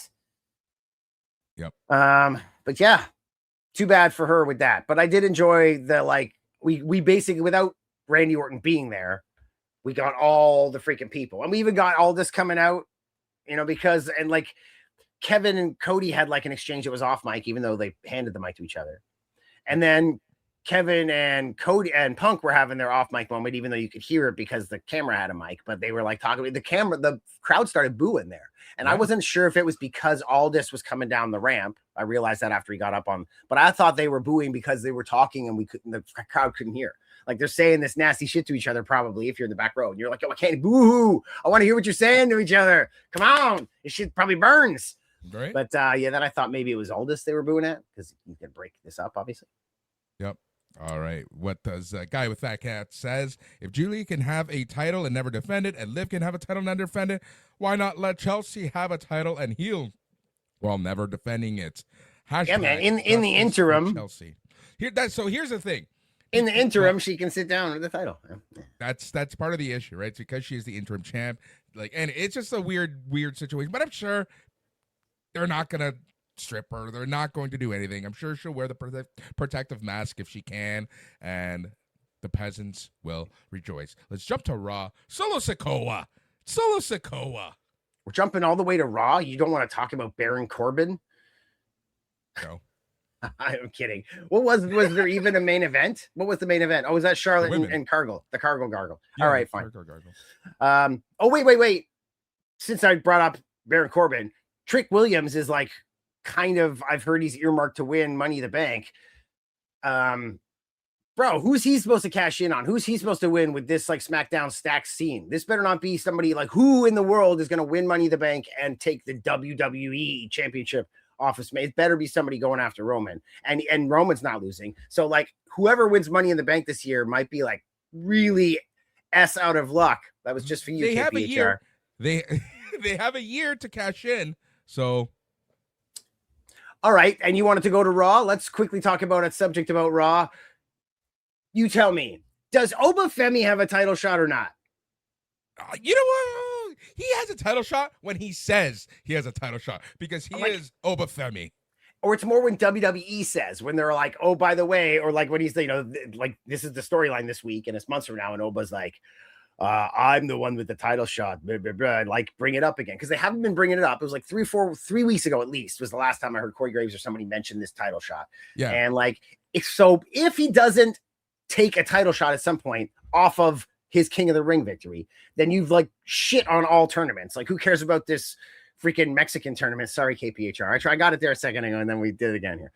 Yep. But yeah, too bad for her with that. But I did enjoy the we basically, without Randy Orton being there, we got all the freaking people. And we even got all this coming out, because Kevin and Cody had like an exchange that was off mic, even though they handed the mic to each other. And then Kevin and Cody and Punk were having their off mic moment, even though you could hear it because the camera had a mic, but they were like talking with the crowd started booing there. And I wasn't sure if it was because Aldis was coming down the ramp. I realized that after he got up but I thought they were booing because they were talking and the crowd couldn't hear. Like they're saying this nasty shit to each other, probably if you're in the back row and you're like, oh, I can't boo-hoo. I want to hear what you're saying to each other. Come on. This shit probably burns. Right. But then I thought maybe it was Aldis they were booing at because you can break this up, obviously. Yep. All right. What does Guy with That Cat says? If Julie can have a title and never defend it, and Liv can have a title and never defend it, why not let Chelsea have a title and heel while never defending it? Yeah, man. In the interim, Chelsea. So here's the thing. In the interim, she can sit down with the title. That's part of the issue, right? It's because she is the interim champ. And it's just a weird situation. But I'm sure they're not gonna strip her. They're not going to do anything. I'm sure she'll wear the protective mask if she can, and the peasants will rejoice. Let's jump to Raw. Solo Sikoa. We're jumping all the way to Raw. You don't want to talk about Baron Corbin? No. I'm kidding. Was there even a main event? What was the main event? Oh, was that Charlotte and Cargill? The Cargill Gargle. Yeah, all right, fine. Gargle. Oh, wait. Since I brought up Baron Corbin, Trick Williams is like kind of, I've heard he's earmarked to win Money in the Bank. Bro, who's he supposed to cash in on? Who's he supposed to win with this like SmackDown stacked scene? This better not be somebody like who in the world is going to win Money in the Bank and take the WWE Championship off of It better be somebody going after Roman, and Roman's not losing. So like whoever wins Money in the Bank this year might be like really out of luck. That was just for you. They have a year. They have a year to cash in. So. All right, and you wanted to go to Raw? Let's quickly talk about a subject about Raw. You tell me, does Obafemi have a title shot or not? You know what? He has a title shot when he says he has a title shot because he is Obafemi. Or it's more when WWE says, when they're like, oh, by the way, or like when he's, like this is the storyline this week and it's months from now and Oba's like, I'm the one with the title shot, blah, blah, blah, like bring it up again. Because they haven't been bringing it up. It was like 3 weeks ago, at least, was the last time I heard Corey Graves or somebody mention this title shot. Yeah. And like, if he doesn't take a title shot at some point off of his King of the Ring victory, then you've like shit on all tournaments. Like who cares about this freaking Mexican tournament? Sorry, KPHR. I got it there a second ago and then we did it again here.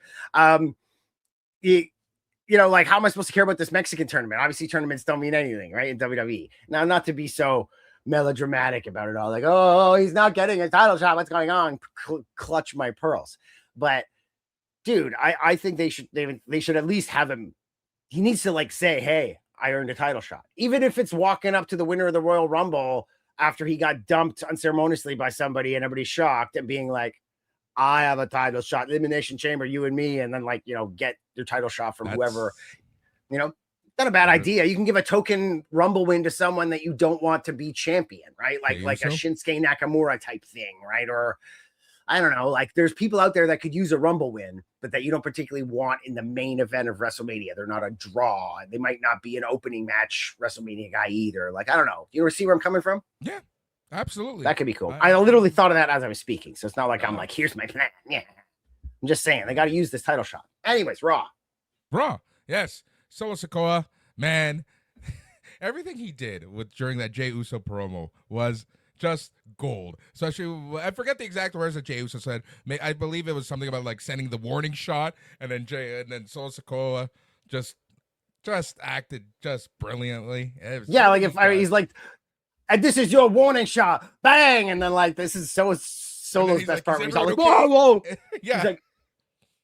Like how am I supposed to care about this Mexican tournament? Obviously tournaments don't mean anything, right? In WWE. Now, not to be so melodramatic about it all. Like, oh, he's not getting a title shot. What's going on? Clutch my pearls. But dude, I think they should at least have him. He needs to like say, hey, I earned a title shot. Even if it's walking up to the winner of the Royal Rumble after he got dumped unceremoniously by somebody and everybody's shocked and being like, I have a title shot, Elimination Chamber, you and me, and then like, get your title shot from whoever, not a bad idea. You can give a token Rumble win to someone that you don't want to be champion, right? Like a Shinsuke Nakamura type thing, right? Or I don't know, like there's people out there that could use a Rumble win, but that you don't particularly want in the main event of WrestleMania. They're not a draw. They might not be an opening match WrestleMania guy either. Like, I don't know. You ever see where I'm coming from? Yeah, absolutely. That could be cool. I literally thought of that as I was speaking. So it's not like I'm like, here's my plan. Yeah. I'm just saying they got to use this title shot. Anyways, Raw. Yes. Solo Sikoa, man, everything he did during that Jey Uso promo was just gold. So I forget the exact words that Jey Uso said. I believe it was something about like sending the warning shot, and then Solo Sikoa just acted just brilliantly. Yeah, like he's like, and this is your warning shot, bang, and then like this is Solo's best part. He's all like, whoa. Yeah. He's like,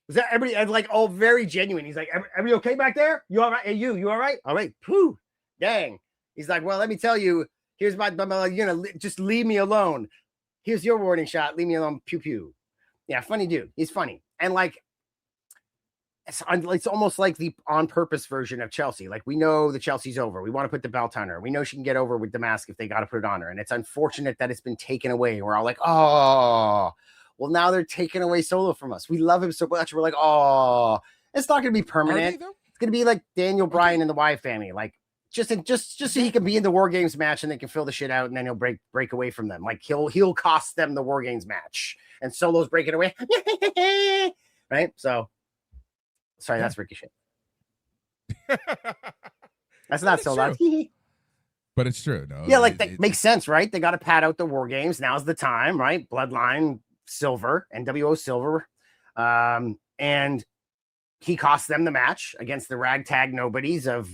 is that everybody? And like all very genuine. He's like, everybody okay back there? You all right? Hey, you all right? All right. Pooh, dang. He's like, well, let me tell you. Here's my just leave me alone. Here's your warning shot. Leave me alone. Pew pew. Yeah, funny dude. He's funny. And like, it's almost like the on purpose version of Chelsea. Like we know the Chelsea's over. We want to put the belt on her. We know she can get over with the mask if they got to put it on her. And it's unfortunate that it's been taken away. We're all like, oh, well, now they're taking away Solo from us. We love him so much. We're like, oh, it's not going to be permanent. It's going to be like Daniel Bryan and the Wyatt family. Like, just so he can be in the War Games match and they can fill the shit out and then he'll break away from them. Like he'll cost them the War Games match and Solo's breaking away. Right? So sorry, that's Ricochet. That's not so loud. But it's true. No. Yeah, like that makes sense, right? They got to pad out the War Games. Now's the time, right? Bloodline Silver, NWO Silver. And he cost them the match against the ragtag nobodies of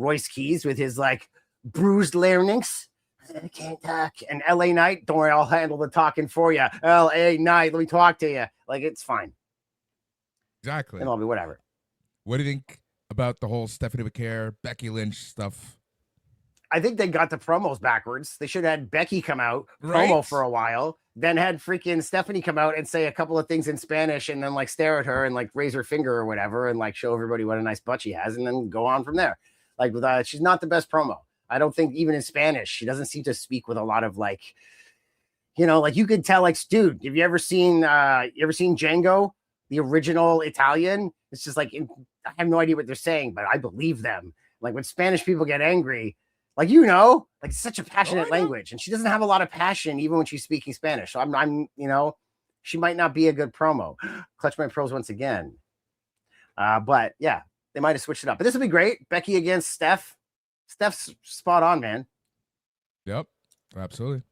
Royce Keys with his like bruised larynx. I can't talk. And LA Knight, don't worry, I'll handle the talking for you. LA Knight, let me talk to you. Like it's fine. Exactly. It'll be whatever. What do you think about the whole Stephanie McCare, Becky Lynch stuff? I think they got the promos backwards. They should have had Becky come out, promo for a while, then had freaking Stephanie come out and say a couple of things in Spanish and then like stare at her and like raise her finger or whatever and like show everybody what a nice butt she has and then go on from there. Like she's not the best promo. I don't think even in Spanish, she doesn't seem to speak with a lot of like, like you could tell like, dude, have you ever seen Django, the original Italian? It's just like, I have no idea what they're saying, but I believe them. Like when Spanish people get angry, like, like it's such a passionate language and she doesn't have a lot of passion even when she's speaking Spanish. So I'm she might not be a good promo. Clutch my pearls once again. But yeah, they might have switched it up, but this would be great. Becky against Steph. Steph's spot on, man. Yep, absolutely.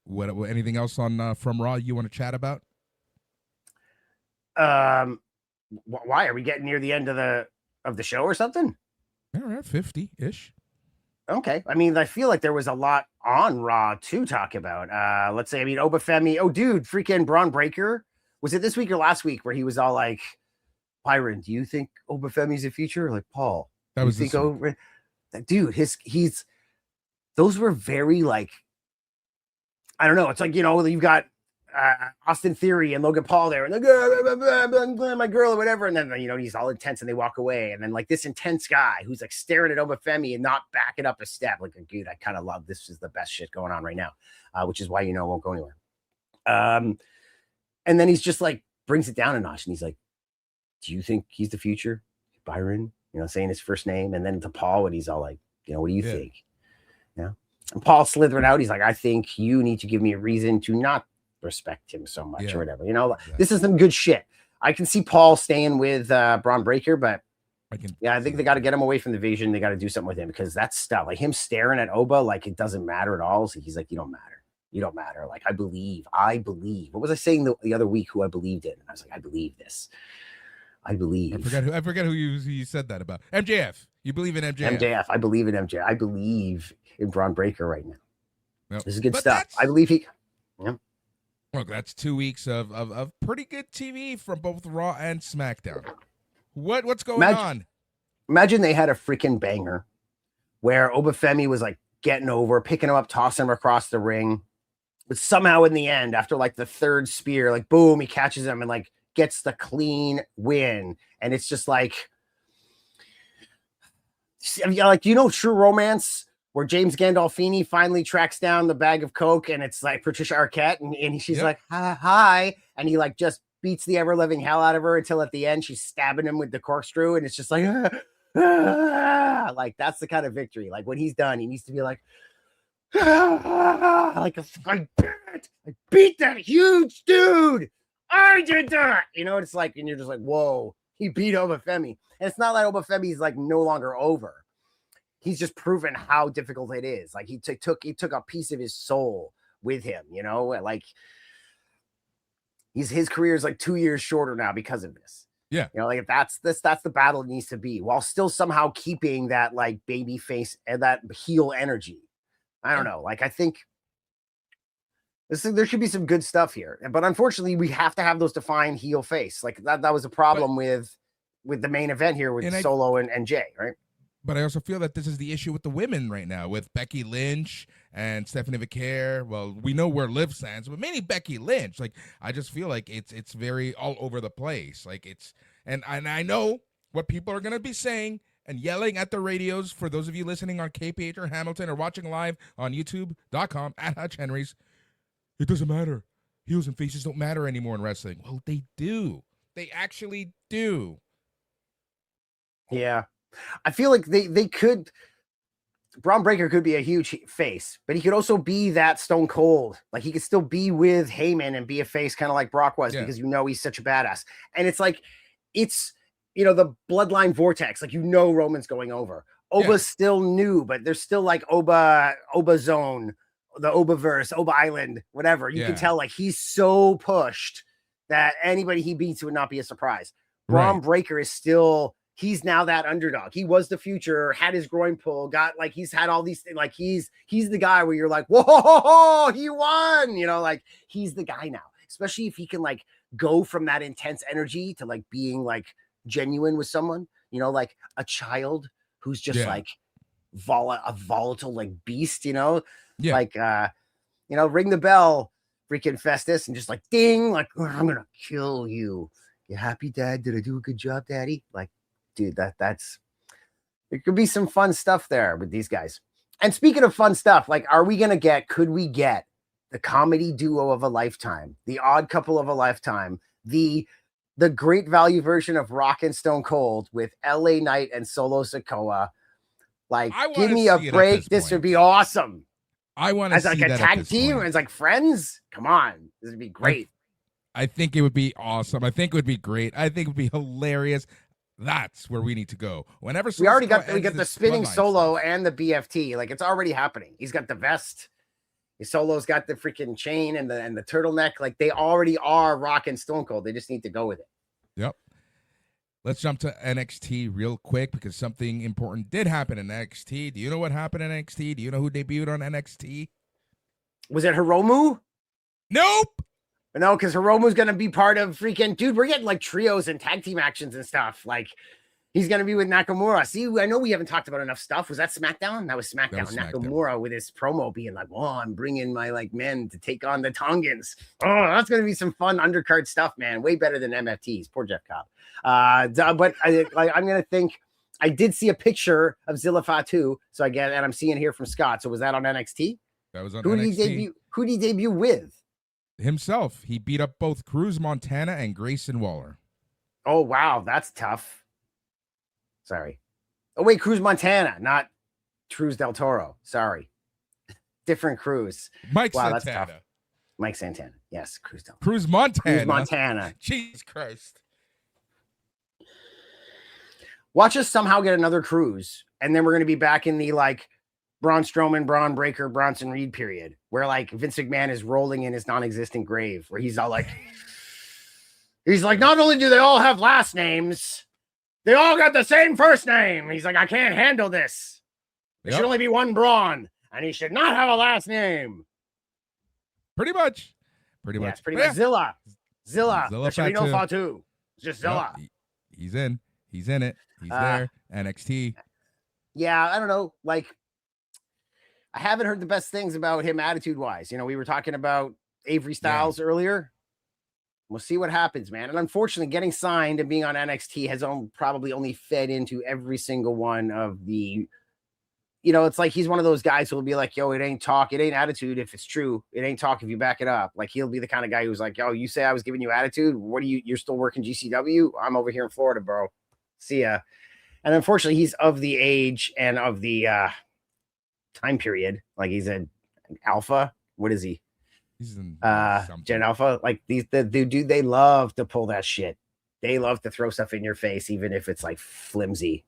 What anything else on from Raw you want to chat about? Why are we getting near the end of the show or something? All right, 50-ish. Okay. I mean, I feel like there was a lot on Raw to talk about. Let's say, Obafemi. Oh, dude, freaking Braun Breaker. Was it this week or last week where he was all like, Byron, do you think Obafemi's the future? Like, Paul, that was this week. Dude, those were very like, I don't know. It's like, you've got Austin Theory and Logan Paul there and like, my girl or whatever. And then, he's all intense and they walk away. And then like this intense guy who's like staring at Obafemi and not backing up a step. Like, dude, I kind of love this. Is the best shit going on right now, which is why, it won't go anywhere. And then he's just like, brings it down a notch. And he's like, do you think he's the future? Byron, saying his first name. And then to Paul, and he's all like, what do you think? Yeah. And Paul slithering out. He's like, I think you need to give me a reason to not respect him so much or whatever. This is some good shit. I can see Paul staying with Braun Breaker, but I think they got to get him away from the vision. They got to do something with him because that's stuff like him staring at Oba like it doesn't matter at all. So he's like, you don't matter. Like, I believe. What was I saying the other week who I believed in? And I was like, I believe this. I believe. I forget who you said that about. MJF. You believe in MJF? MJF. I believe in MJF. I believe in Braun Breaker right now. Yep. This is good stuff. I believe he. Yeah. Look, that's 2 weeks of pretty good TV from both Raw and SmackDown. What's going on? Imagine they had a freaking banger where Obafemi was like getting over, picking him up, tossing him across the ring. But somehow in the end, after like the third spear, like boom, he catches him and like gets the clean win. And it's just like, true romance where James Gandolfini finally tracks down the bag of Coke, and it's like Patricia Arquette, and she's like, hi, and he like just beats the ever-living hell out of her until at the end she's stabbing him with the corkscrew, and it's just like, like that's the kind of victory. Like when he's done, he needs to be like, like I beat that huge dude. I did that. You know, it's like, and you're just like, whoa, he beat Obafemi. And it's not like Obafemi's like no longer over. He's just proven how difficult it is. Like he took a piece of his soul with him, you know, like his career is like 2 years shorter now because of this. Yeah. You know, like if that's the battle it needs to be, while still somehow keeping that like baby face and that heel energy. I don't know. Like I think there should be some good stuff here. But unfortunately, we have to have those defined heel face. Like that was a problem with the main event here with Solo and Jay, right? But I also feel that this is the issue with the women right now, with Becky Lynch and Stephanie Vicaire. Well, we know where Liv stands, but mainly Becky Lynch. Like, I just feel like it's very all over the place. Like and I know what people are gonna be saying and yelling at the radios. For those of you listening on KPH or Hamilton or watching live on YouTube.com at Hutch Henry's, it doesn't matter. Heels and faces don't matter anymore in wrestling. Well, they do. They actually do. Yeah. I feel like they could. Braun Breaker could be a huge face, but he could also be that Stone Cold. Like he could still be with Heyman and be a face, kind of like Brock was, because he's such a badass. And it's like, the bloodline vortex. Like Roman's going over. Oba's still new, but there's still like Oba Zone, the Obaverse, Oba Island, whatever. You can tell like he's so pushed that anybody he beats would not be a surprise. Braun Breaker is still. He's now that underdog. He was the future, had his groin pull, got like he's had all these things. Like he's the guy where you're like, whoa, he won. You know, like he's the guy now, especially if he can like go from that intense energy to like being like genuine with someone, you know, like a child who's just like a volatile like beast, you know, like, ring the bell, freaking Festus, and just like ding, like I'm going to kill you. You happy, Dad? Did I do a good job, Daddy? Like, dude, that's there could be some fun stuff there with these guys. And speaking of fun stuff, like, could we get the comedy duo of a lifetime, the odd couple of a lifetime, the great value version of Rock and Stone Cold with LA Knight and Solo Sikoa? Like, give me a break. This would be awesome. I want to as like a tag team, as like friends. Come on, this would be great. I think it would be awesome. I think it would be great. I think it would be hilarious. That's where we need to go. Whenever we got the spinning Solo and the BFT, like it's already happening. He's got the vest. His Solo's got the freaking chain and the turtleneck. Like they already are Rock and Stone Cold. They just need to go with it. Yep. Let's jump to NXT real quick because something important did happen in NXT. Do you know what happened in NXT? Do you know who debuted on NXT? Was it Hiromu? Nope. No, because Hiromu's going to be part of freaking... Dude, we're getting like trios and tag team actions and stuff. Like, he's going to be with Nakamura. See, I know we haven't talked about enough stuff. Was that SmackDown? That was SmackDown. Nakamura with his promo being like, oh, I'm bringing my like men to take on the Tongans. Oh, that's going to be some fun undercard stuff, man. Way better than MFTs. Poor Jeff Cobb. But I'm going to think... I did see a picture of Zilla Fatu, and I'm seeing it here from Scott. So was that on NXT? That was on NXT. Who did he debut with? Himself. He beat up both Cruz Montana and Grayson Waller. Oh, wow. That's tough. Sorry. Oh, wait. Cruz Montana, not Cruz Del Toro. Sorry. Different Cruz. Mike Santana. That's tough. Mike Santana. Yes. Cruz Montana. Cruz Montana. Jesus Christ. Watch us somehow get another Cruz, and then we're going to be back in the like Braun Strowman, Braun Breaker, Bronson Reed period, where like Vince McMahon is rolling in his non-existent grave, where he's all like, not only do they all have last names, they all got the same first name. He's like, I can't handle this. There should only be one Braun, and he should not have a last name. Pretty much. It's pretty much. Zilla. There should be no Fatu. It's just Zilla. He's in. He's in it. He's there. NXT. Yeah, I don't know. Like, I haven't heard the best things about him attitude-wise. You know, we were talking about Avery Styles earlier. We'll see what happens, man. And unfortunately, getting signed and being on NXT has probably only fed into every single one of the you know, it's like he's one of those guys who will be like, yo, it ain't talk, it ain't attitude if it's true. It ain't talk if you back it up. Like he'll be the kind of guy who's like, yo, you say I was giving you attitude. What are you're still working GCW? I'm over here in Florida, bro. See ya. And unfortunately, he's of the age and of the time period. Like he's an alpha. What is he? He's in Gen Alpha. Like the dude, they love to pull that shit. They love to throw stuff in your face, even if it's like flimsy.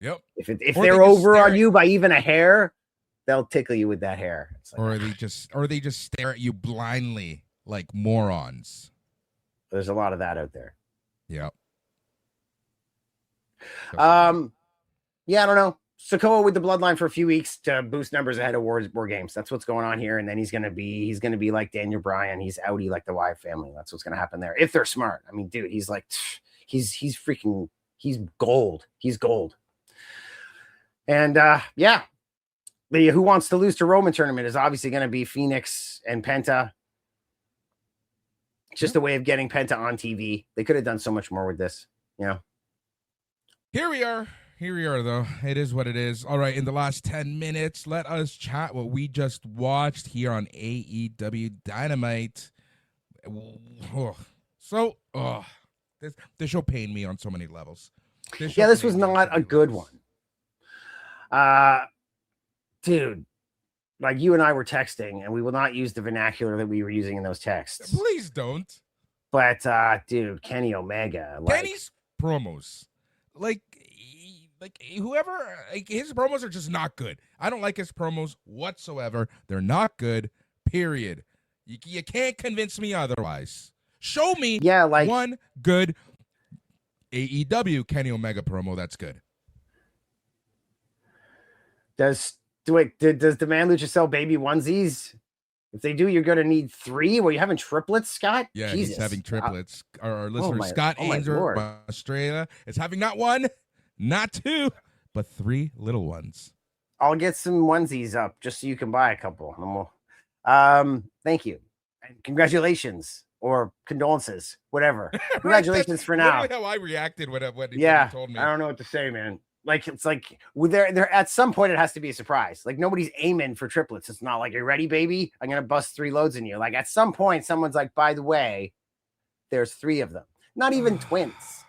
Yep. If they're over on you by even a hair, they'll tickle you with that hair. Like, or they just stare at you blindly like morons. There's a lot of that out there. Yep. Yeah, I don't know. Sokoa with the bloodline for a few weeks to boost numbers ahead of War Games. That's what's going on here. And then he's gonna be like Daniel Bryan. He's outie like the Wyatt family. That's what's gonna happen there. If they're smart. I mean, dude, he's like he's gold. He's gold. And yeah. The Who Wants to Lose to Roman tournament is obviously gonna be Phoenix and Penta. It's just a way of getting Penta on TV. They could have done so much more with this, you know. Here we are, though. It is what it is. All right, in the last 10 minutes, let us chat what we just watched here on AEW Dynamite. This show pained me on so many levels. This was not a good one. Dude, like you and I were texting, and we will not use the vernacular that we were using in those texts. Please don't. But, dude, Kenny Omega. Kenny's promos. Like whoever, like his promos are just not good. I don't like his promos whatsoever. They're not good, period. You can't convince me otherwise. Show me one good AEW Kenny Omega promo that's good. Does the Man Lucha sell baby onesies? If they do, you're going to need 3. Were you having triplets, Scott? Yeah, Jesus. He's having triplets. Our listener, Scott Ainser from Australia, is having not 1, not 2, but 3 little ones. I'll get some onesies up just so you can buy a couple. Thank you. And congratulations or condolences, whatever. Congratulations for now. Literally how I reacted when he told me. I don't know what to say, man. Like, it's like there at some point it has to be a surprise. Like nobody's aiming for triplets. It's not like, you're ready, baby. I'm going to bust 3 loads in you. Like at some point, someone's like, by the way, there's 3 of them. Not even twins.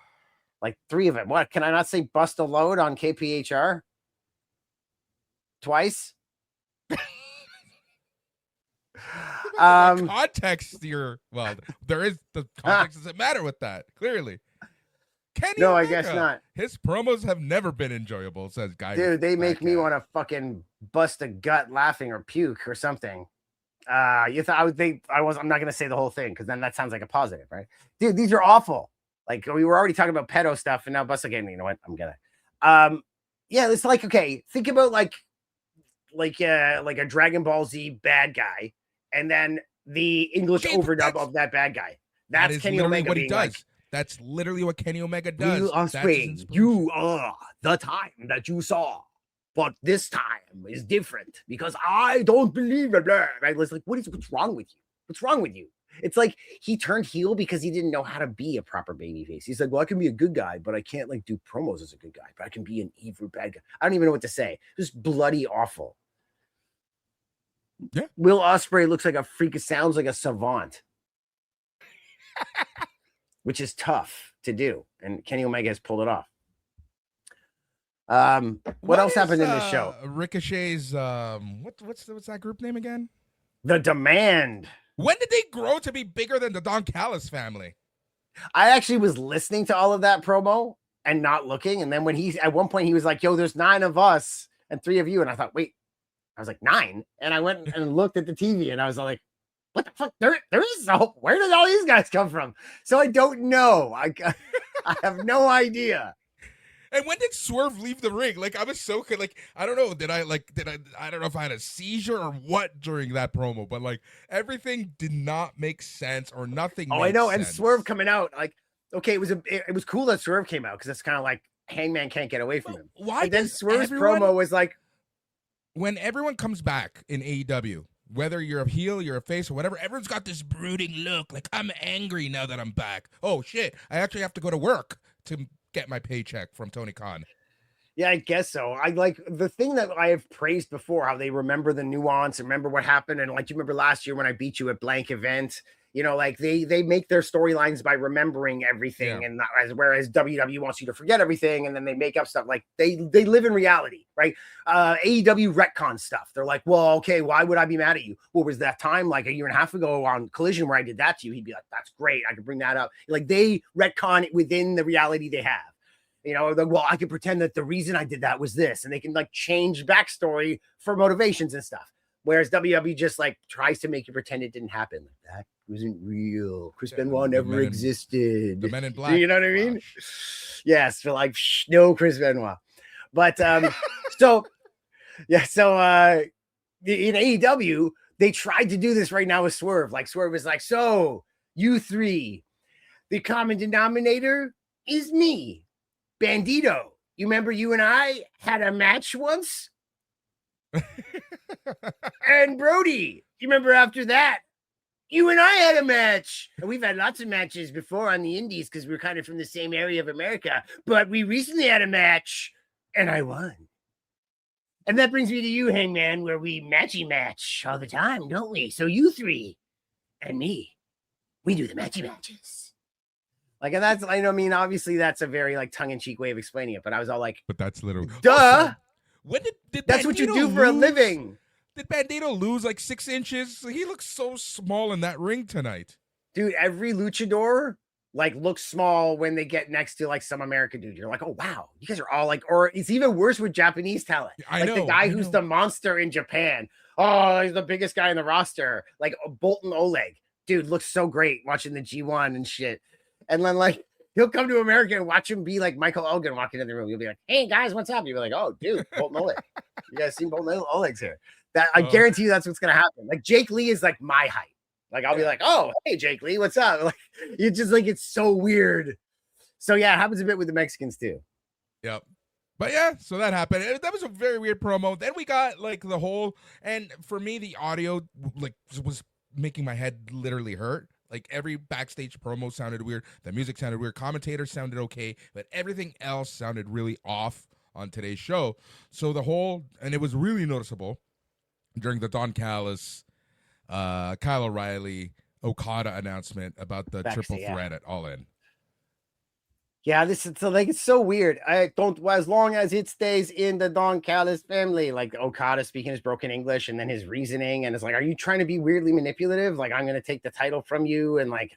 Like 3 of them. What? Can I not say bust a load on KPHR? Twice? Context here. Well, there is the context doesn't matter with that, clearly. Kenny Omega, I guess not. His promos have never been enjoyable, says Guy. Dude, they make me want to fucking bust a gut laughing or puke or something. You thought I would think I'm not gonna say the whole thing because then that sounds like a positive, right? Dude, these are awful. Like we were already talking about pedo stuff, and now bust again. You know what? I'm gonna. Yeah, it's like, okay, think about like a Dragon Ball Z bad guy, and then the English overdub of that bad guy. That's Kenny Omega what he does. Like, that's literally what Kenny Omega does. You are the time that you saw, but this time is different because I don't believe it. Blah. Right? It's like, what's wrong with you? What's wrong with you? It's like he turned heel because he didn't know how to be a proper babyface. He's like, well, I can be a good guy, but I can't like do promos as a good guy, but I can be an evil bad guy. I don't even know what to say. Just bloody awful. Yeah. Will Ospreay looks like a freak. It sounds like a savant. Which is tough to do, and Kenny Omega has pulled it off. What else happened in this show? Ricochet's what's that group name again? The Demand. When did they grow to be bigger than the Don Callis family? I actually was listening to all of that promo and not looking, and then when at one point he was like, "Yo, there's 9 of us and 3 of you," and I thought, wait, I was like 9, and I went and looked at the TV, and I was like, what the fuck? There is where did all these guys come from? So I don't know. I have no idea. And when did Swerve leave the ring? Like I was so like I don't know. I don't know if I had a seizure or what during that promo, but like everything did not make sense or nothing. Oh, I know. Sense. And Swerve coming out, like, okay, it was cool that Swerve came out because it's kind of like Hangman can't get away from him. Why? And then Swerve's promo was like, when everyone comes back in AEW. Whether you're a heel, you're a face, or whatever, everyone's got this brooding look. Like, I'm angry now that I'm back. Oh, shit. I actually have to go to work to get my paycheck from Tony Khan. Yeah, I guess so. I like the thing that I have praised before, how they remember the nuance, remember what happened. And like, you remember last year when I beat you at blank event, you know, like they make their storylines by remembering everything. Yeah. And not, whereas WWE wants you to forget everything. And then they make up stuff like they live in reality, right? AEW retcon stuff. They're like, well, okay, why would I be mad at you? Well, was that time like a year and a half ago on Collision where I did that to you? He'd be like, that's great. I could bring that up. Like they retcon it within the reality they have. You know, well, I can pretend that the reason I did that was this, and they can like change backstory for motivations and stuff. Whereas WWE just like tries to make you pretend it didn't happen. Like that wasn't real. Chris Benoit never existed. The Men in Black. You know what I mean? Yes, for like no Chris Benoit. But so yeah, so in AEW, they tried to do this right now with Swerve. Like Swerve is like, so you three, the common denominator is me. Bandito, you remember you and I had a match once? And Brody, you remember after that, you and I had a match. And we've had lots of matches before on the indies because we're kind of from the same area of America. But we recently had a match and I won. And that brings me to you, Hangman, where we match all the time, don't we? So you three and me, we do the matches. Like, and that's, I mean, obviously that's a very like tongue-in-cheek way of explaining it, but I was all like, but that's literally duh. When did that's Bandito what you do for a living. Did Bandito lose like 6 inches? He looks so small in that ring tonight. Dude, every luchador like looks small when they get next to like some American dude. You're like, oh wow, you guys are all like, or it's even worse with Japanese talent. Like the guy who's the monster in Japan. Oh, he's the biggest guy in the roster. Like Bolton Oleg. Dude, looks so great watching the G1 and shit. And then like he'll come to America and watch him be like Michael Elgin walking in the room. You'll be like, hey guys, what's up? You'll be like, oh dude, Bolton Oleg. You guys seen Bolton Oleg's here? That I guarantee you that's what's gonna happen. Like Jake Lee is like my height. Like I'll be like, oh hey Jake Lee, what's up? Like you just like it's so weird. So yeah, it happens a bit with the Mexicans too. Yep. But yeah, so that happened. That was a very weird promo. Then we got like the whole, and for me the audio like was making my head literally hurt. Like every backstage promo sounded weird. The music sounded weird. Commentators sounded okay, but everything else sounded really off on today's show. So the whole, and it was really noticeable during the Don Callis, Kyle O'Reilly, Okada announcement about the triple threat at All In. Yeah, this is so like it's so weird. I don't as long as it stays in the Don Callis family, like Okada speaking his broken English and then his reasoning, and it's like, are you trying to be weirdly manipulative? Like, I'm gonna take the title from you, and like,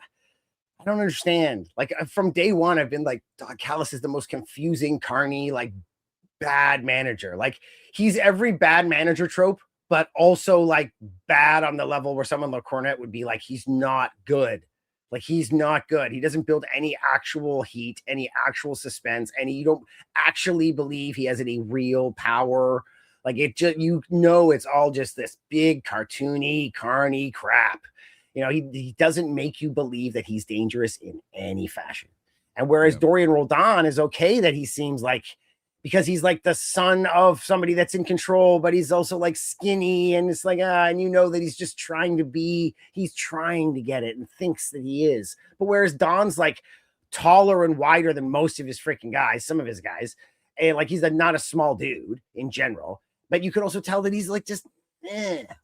I don't understand. Like from day one, I've been like, Don Callis is the most confusing, carny, like bad manager. Like he's every bad manager trope, but also like bad on the level where someone like Cornette would be like, he's not good. Like he's not good. He doesn't build any actual heat, any actual suspense, and you don't actually believe he has any real power. Like it just, you know, it's all just this big cartoony, carny crap. You know, he doesn't make you believe that he's dangerous in any fashion. And whereas Dorian Roldan is okay that he seems like, because he's like the son of somebody that's in control, but he's also like skinny and it's like, and you know that he's just trying to get it and thinks that he is. But whereas Don's like taller and wider than most of his freaking guys, some of his guys, and like he's not a small dude in general, but you could also tell that he's like just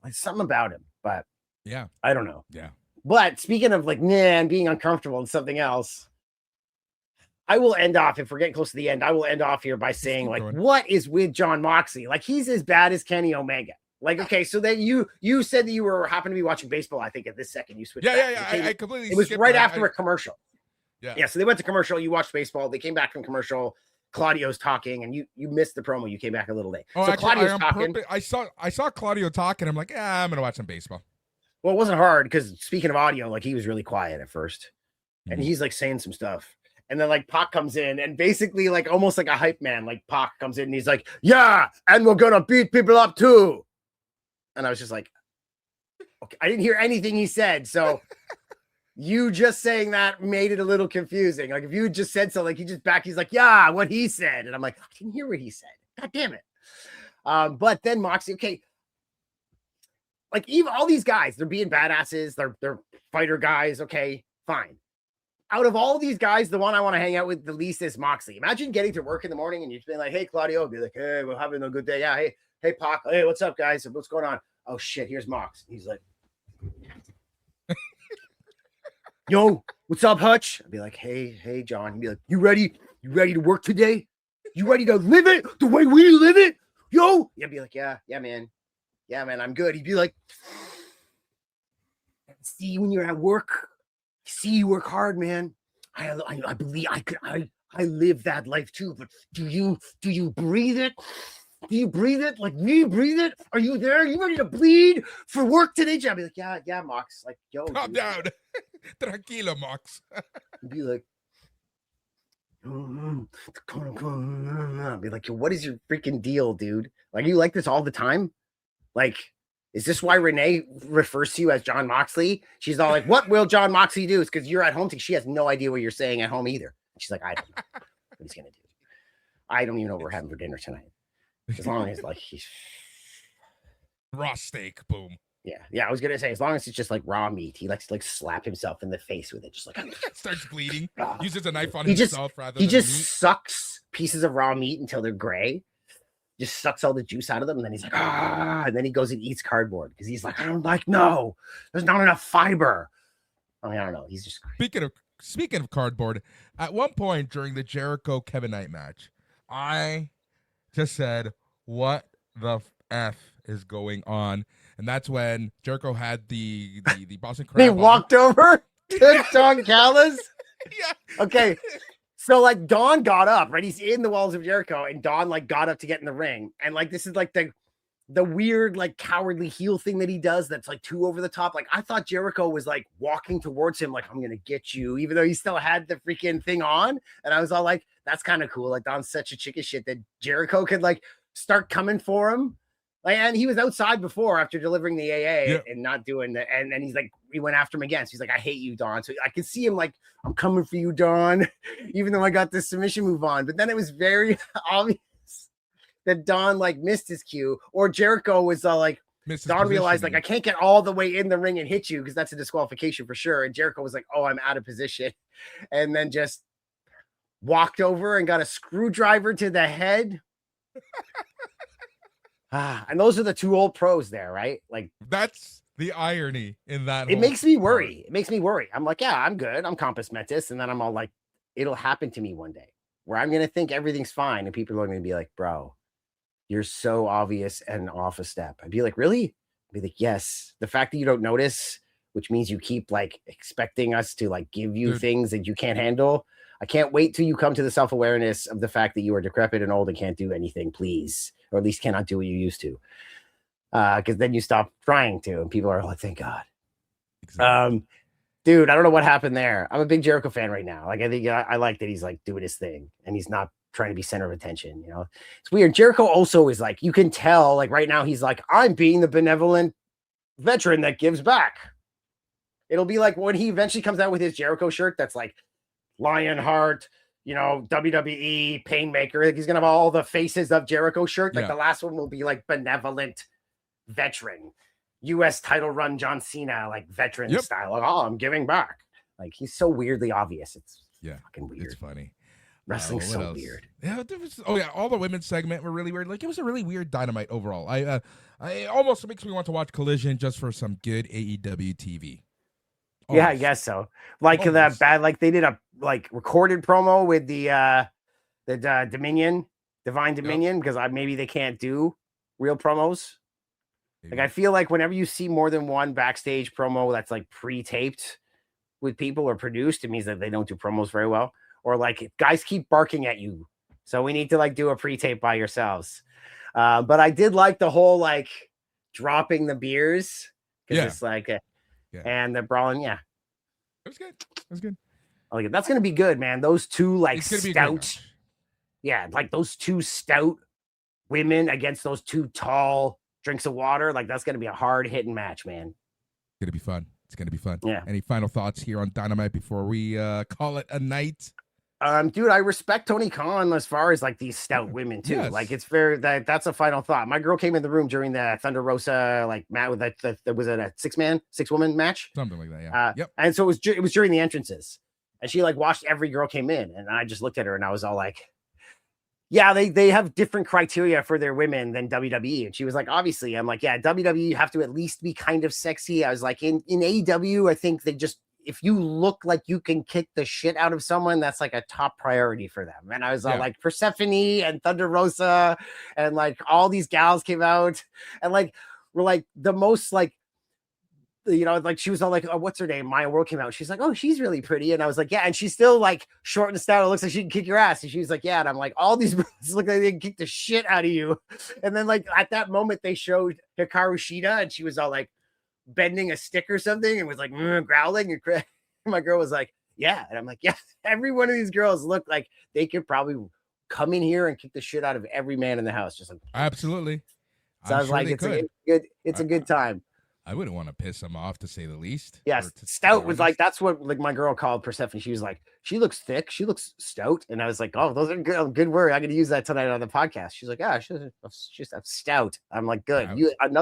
like something about him. But yeah, I don't know. Yeah. But speaking of like and being uncomfortable and something else, I will end off, if we're getting close to the end, I will end off here by saying, like, what is with John Moxley? Like, he's as bad as Kenny Omega. Like, okay, so then you said that you were happened to be watching baseball, I think, at this second. You switched back. I completely It was right after a commercial. Yeah, so they went to commercial, you watched baseball, they came back from commercial, Claudio's talking, and you missed the promo, you came back a little late. Oh, so actually, Claudio's talking. I saw Claudio talking, I'm like, I'm going to watch some baseball. Well, it wasn't hard, because speaking of audio, like, he was really quiet at first. And he's, like, saying some stuff. And then like Pac comes in and basically like almost like a hype man, like Pac comes in and he's like, yeah, and we're going to beat people up too. And I was just like, okay, I didn't hear anything he said. So you just saying that made it a little confusing. Like if you just said so, like he's like, yeah, what he said. And I'm like, I didn't hear what he said. God damn it. But then Moxie, okay. Like even all these guys, they're being badasses. They're fighter guys. Okay, fine. out of all these guys, the one I want to hang out with the least is Moxley. Imagine getting to work in the morning and you're being like, "Hey, Claudio," be like, "Hey, we're having a good day." Yeah, hey, Pac. Hey, what's up, guys? What's going on? Oh shit, here's Mox. He's like, "Yo, what's up, Hutch?" I'd be like, "Hey, John." He'd be like, "You ready? You ready to work today? You ready to live it the way we live it? Yo?" I'd be like, "Yeah, man, I'm good." He'd be like, "See, when you're at work, see you work hard, man. I believe I live that life too. But do you breathe it? Do you breathe it like we breathe it? Are you there? Are you ready to bleed for work today?" I'd be like, yeah, Mox. Like, yo, calm down. Tranquilo, Mox. He'd be like, I'd be like, "Yo, what is your freaking deal, dude? Like, you like this all the time? Like, is this why Renee refers to you as John Moxley?" She's all like, "What will John Moxley do?" It's because you're at home. She has no idea what you're saying at home either. She's like, "I don't know what he's gonna do. I don't even know what we're having for dinner tonight." As long as like he's raw steak, boom. Yeah. I was gonna say, as long as it's just like raw meat, he likes to like slap himself in the face with it, just like starts bleeding. Uses a knife on he himself rather. He just meat. sucks pieces of raw meat until they're gray. Just sucks all the juice out of them, and then he's like, and then he goes and eats cardboard because he's like, no, there's not enough fiber. I mean, I don't know. He's just speaking of cardboard. At one point during the Jericho Kevin Knight match, I just said, "What the f is going on?" And that's when Jericho had the Boston Crab. They walked over to Don Callis. Yeah. Okay. So like Don got up, right? He's in the walls of Jericho, and Don like got up to get in the ring. And like this is like the weird, like cowardly heel thing that he does that's like too over the top. Like I thought Jericho was like walking towards him, like, "I'm gonna get you," even though he still had the freaking thing on. And I was all like, that's kind of cool. Like Don's such a chick of shit that Jericho could like start coming for him. Like, and he was outside before after delivering the AA and not doing that. And then he's like, he went after him again. So he's like, "I hate you, Don." So I could see him like, "I'm coming for you, Don," even though I got this submission move on. But then it was very obvious that Don like missed his cue, or Jericho was like, Don realized like, "I can't get all the way in the ring and hit you because that's a disqualification for sure." And Jericho was like, "Oh, I'm out of position," and then just walked over and got a screwdriver to the head. And those are the two old pros there, right? Like that's the irony in that. It makes me worry. It makes me worry. I'm like, yeah, I'm good. I'm compos mentis. And then I'm all like, it'll happen to me one day where I'm going to think everything's fine. And people are going to be like, "Bro, you're so obvious and off a step." I'd be like, "Really?" I'd be like, "Yes." The fact that you don't notice, which means you keep like expecting us to like give you things that you can't handle. I can't wait till you come to the self-awareness of the fact that you are decrepit and old and can't do anything, please. Or at least cannot do what you used to. Because then you stop trying to, and people are like, "Thank God." Exactly. Dude, I don't know what happened there. I'm a big Jericho fan right now. Like, I think I like that he's like doing his thing and he's not trying to be center of attention. You know, it's weird. Jericho also is like, you can tell, like right now, he's like, "I'm being the benevolent veteran that gives back." It'll be like when he eventually comes out with his Jericho shirt that's like Lionheart, you know, WWE Painmaker. Like he's gonna have all the faces of Jericho shirt. Like the last one will be like benevolent veteran, US title run John Cena, like veteran style. Like, "Oh, I'm giving back." Like he's so weirdly obvious. It's fucking weird. It's funny. Wrestling's so weird. Yeah, all the women's segment were really weird. Like it was a really weird Dynamite overall. I almost makes me want to watch Collision just for some good AEW TV. Almost. Yeah, I guess so. Like that bad, like they did a like recorded promo with the Divine Dominion, because maybe they can't do real promos. Like I feel like whenever you see more than one backstage promo that's like pre-taped with people or produced, it means that they don't do promos very well. Or like guys keep barking at you, so we need to like do a pre-tape by yourselves. But I did like the whole like dropping the beers because it's like and the brawling. Yeah, it was good. It was good. Like that's gonna be good, man. Those two like stout, like those two stout women against those two tall drinks of water. Like that's gonna be a hard hitting match, man. It's gonna be fun. It's gonna be fun. Yeah. Any final thoughts here on Dynamite before we call it a night? Dude, I respect Tony Khan as far as like these stout women too. Yes. Like it's very that's a final thought. My girl came in the room during the Thunder Rosa like match with that was it a six woman match, something like that. Yeah. And so it was during the entrances, And she like watched every girl came in. And I just looked at her and I was all like, yeah, they have different criteria for their women than WWE. And she was like, obviously. I'm like, yeah, WWE, you have to at least be kind of sexy. I was like, in AEW, I think they just, if you look like you can kick the shit out of someone, that's like a top priority for them. And I was all like, Persephone and Thunder Rosa and like all these gals came out and like were like the most like, you know, like she was all like, oh, what's her name? Maya World came out. She's like, oh, she's really pretty. And I was like, yeah. And she's still like short and stout. It looks like she can kick your ass. And she was like, yeah. And I'm like, all these girls look like they can kick the shit out of you. And then like at that moment, they showed Hikaru Shida and she was all like bending a stick or something and was like growling. And my girl was like, yeah. And I'm like, yeah, every one of these girls look like they could probably come in here and kick the shit out of every man in the house. Just like, absolutely. So I was like, it's a good time. I wouldn't want to piss them off, to say the least. Yes, stout was like, that's what like my girl called Persephone. She was like, she looks thick, she looks stout, and I was like, oh, those are good word. I'm gonna use that tonight on the podcast. She's like, yeah, she's a stout. I'm like, good.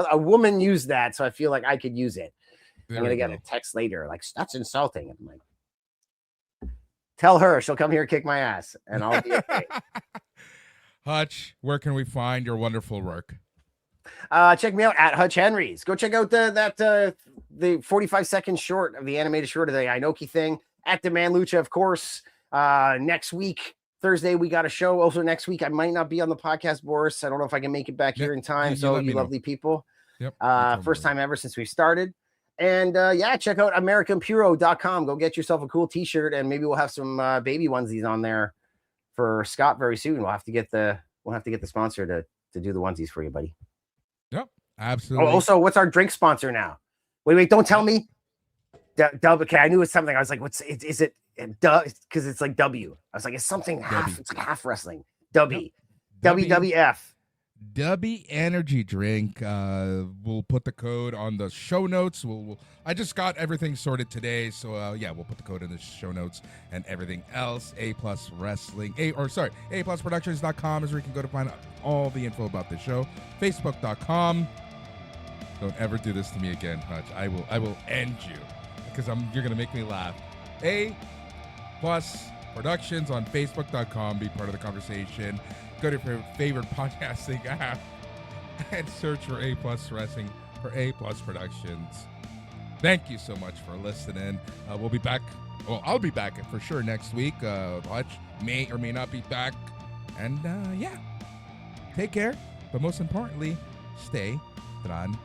A woman used that, so I feel like I could use it. I'm gonna get a text later, like that's insulting. I'm like, tell her she'll come here and kick my ass, and I'll be okay. Hutch, where can we find your wonderful work? Check me out at Hutch Henry's. Go check out the 45-second short of the animated short of the Inoki thing at the Man Lucha, of course. Next week, Thursday, we got a show. Also next week, I might not be on the podcast, Boris. I don't know if I can make it back here in time. So you lovely people. Yep. First time ever since we started. And check out AmericanPuro.com. Go get yourself a cool t-shirt, and maybe we'll have some baby onesies on there for Scott very soon. We'll have to get the sponsor to do the onesies for you, buddy. Yep, absolutely. Oh, also, what's our drink sponsor now? Wait, don't tell me. Dub. Okay, I knew it was something. I was like, is it? Because it's like W. I was like, it's something half. It's like half wrestling. W. WWF. W Energy Drink. We'll put the code on the show notes. I just got everything sorted today, so we'll put the code in the show notes and everything else. A Plus Wrestling. APlusProductions.com is where you can go to find all the info about the show. Facebook.com. Don't ever do this to me again, Hutch. I will end you because you're gonna make me laugh. A Plus Productions on Facebook.com. Be part of the conversation. Go to your favorite podcasting app and search for A Plus Wrestling for A Plus Productions. Thank you so much for listening. We'll be back. Well, I'll be back for sure next week. Hutch may or may not be back. And take care. But most importantly, stay on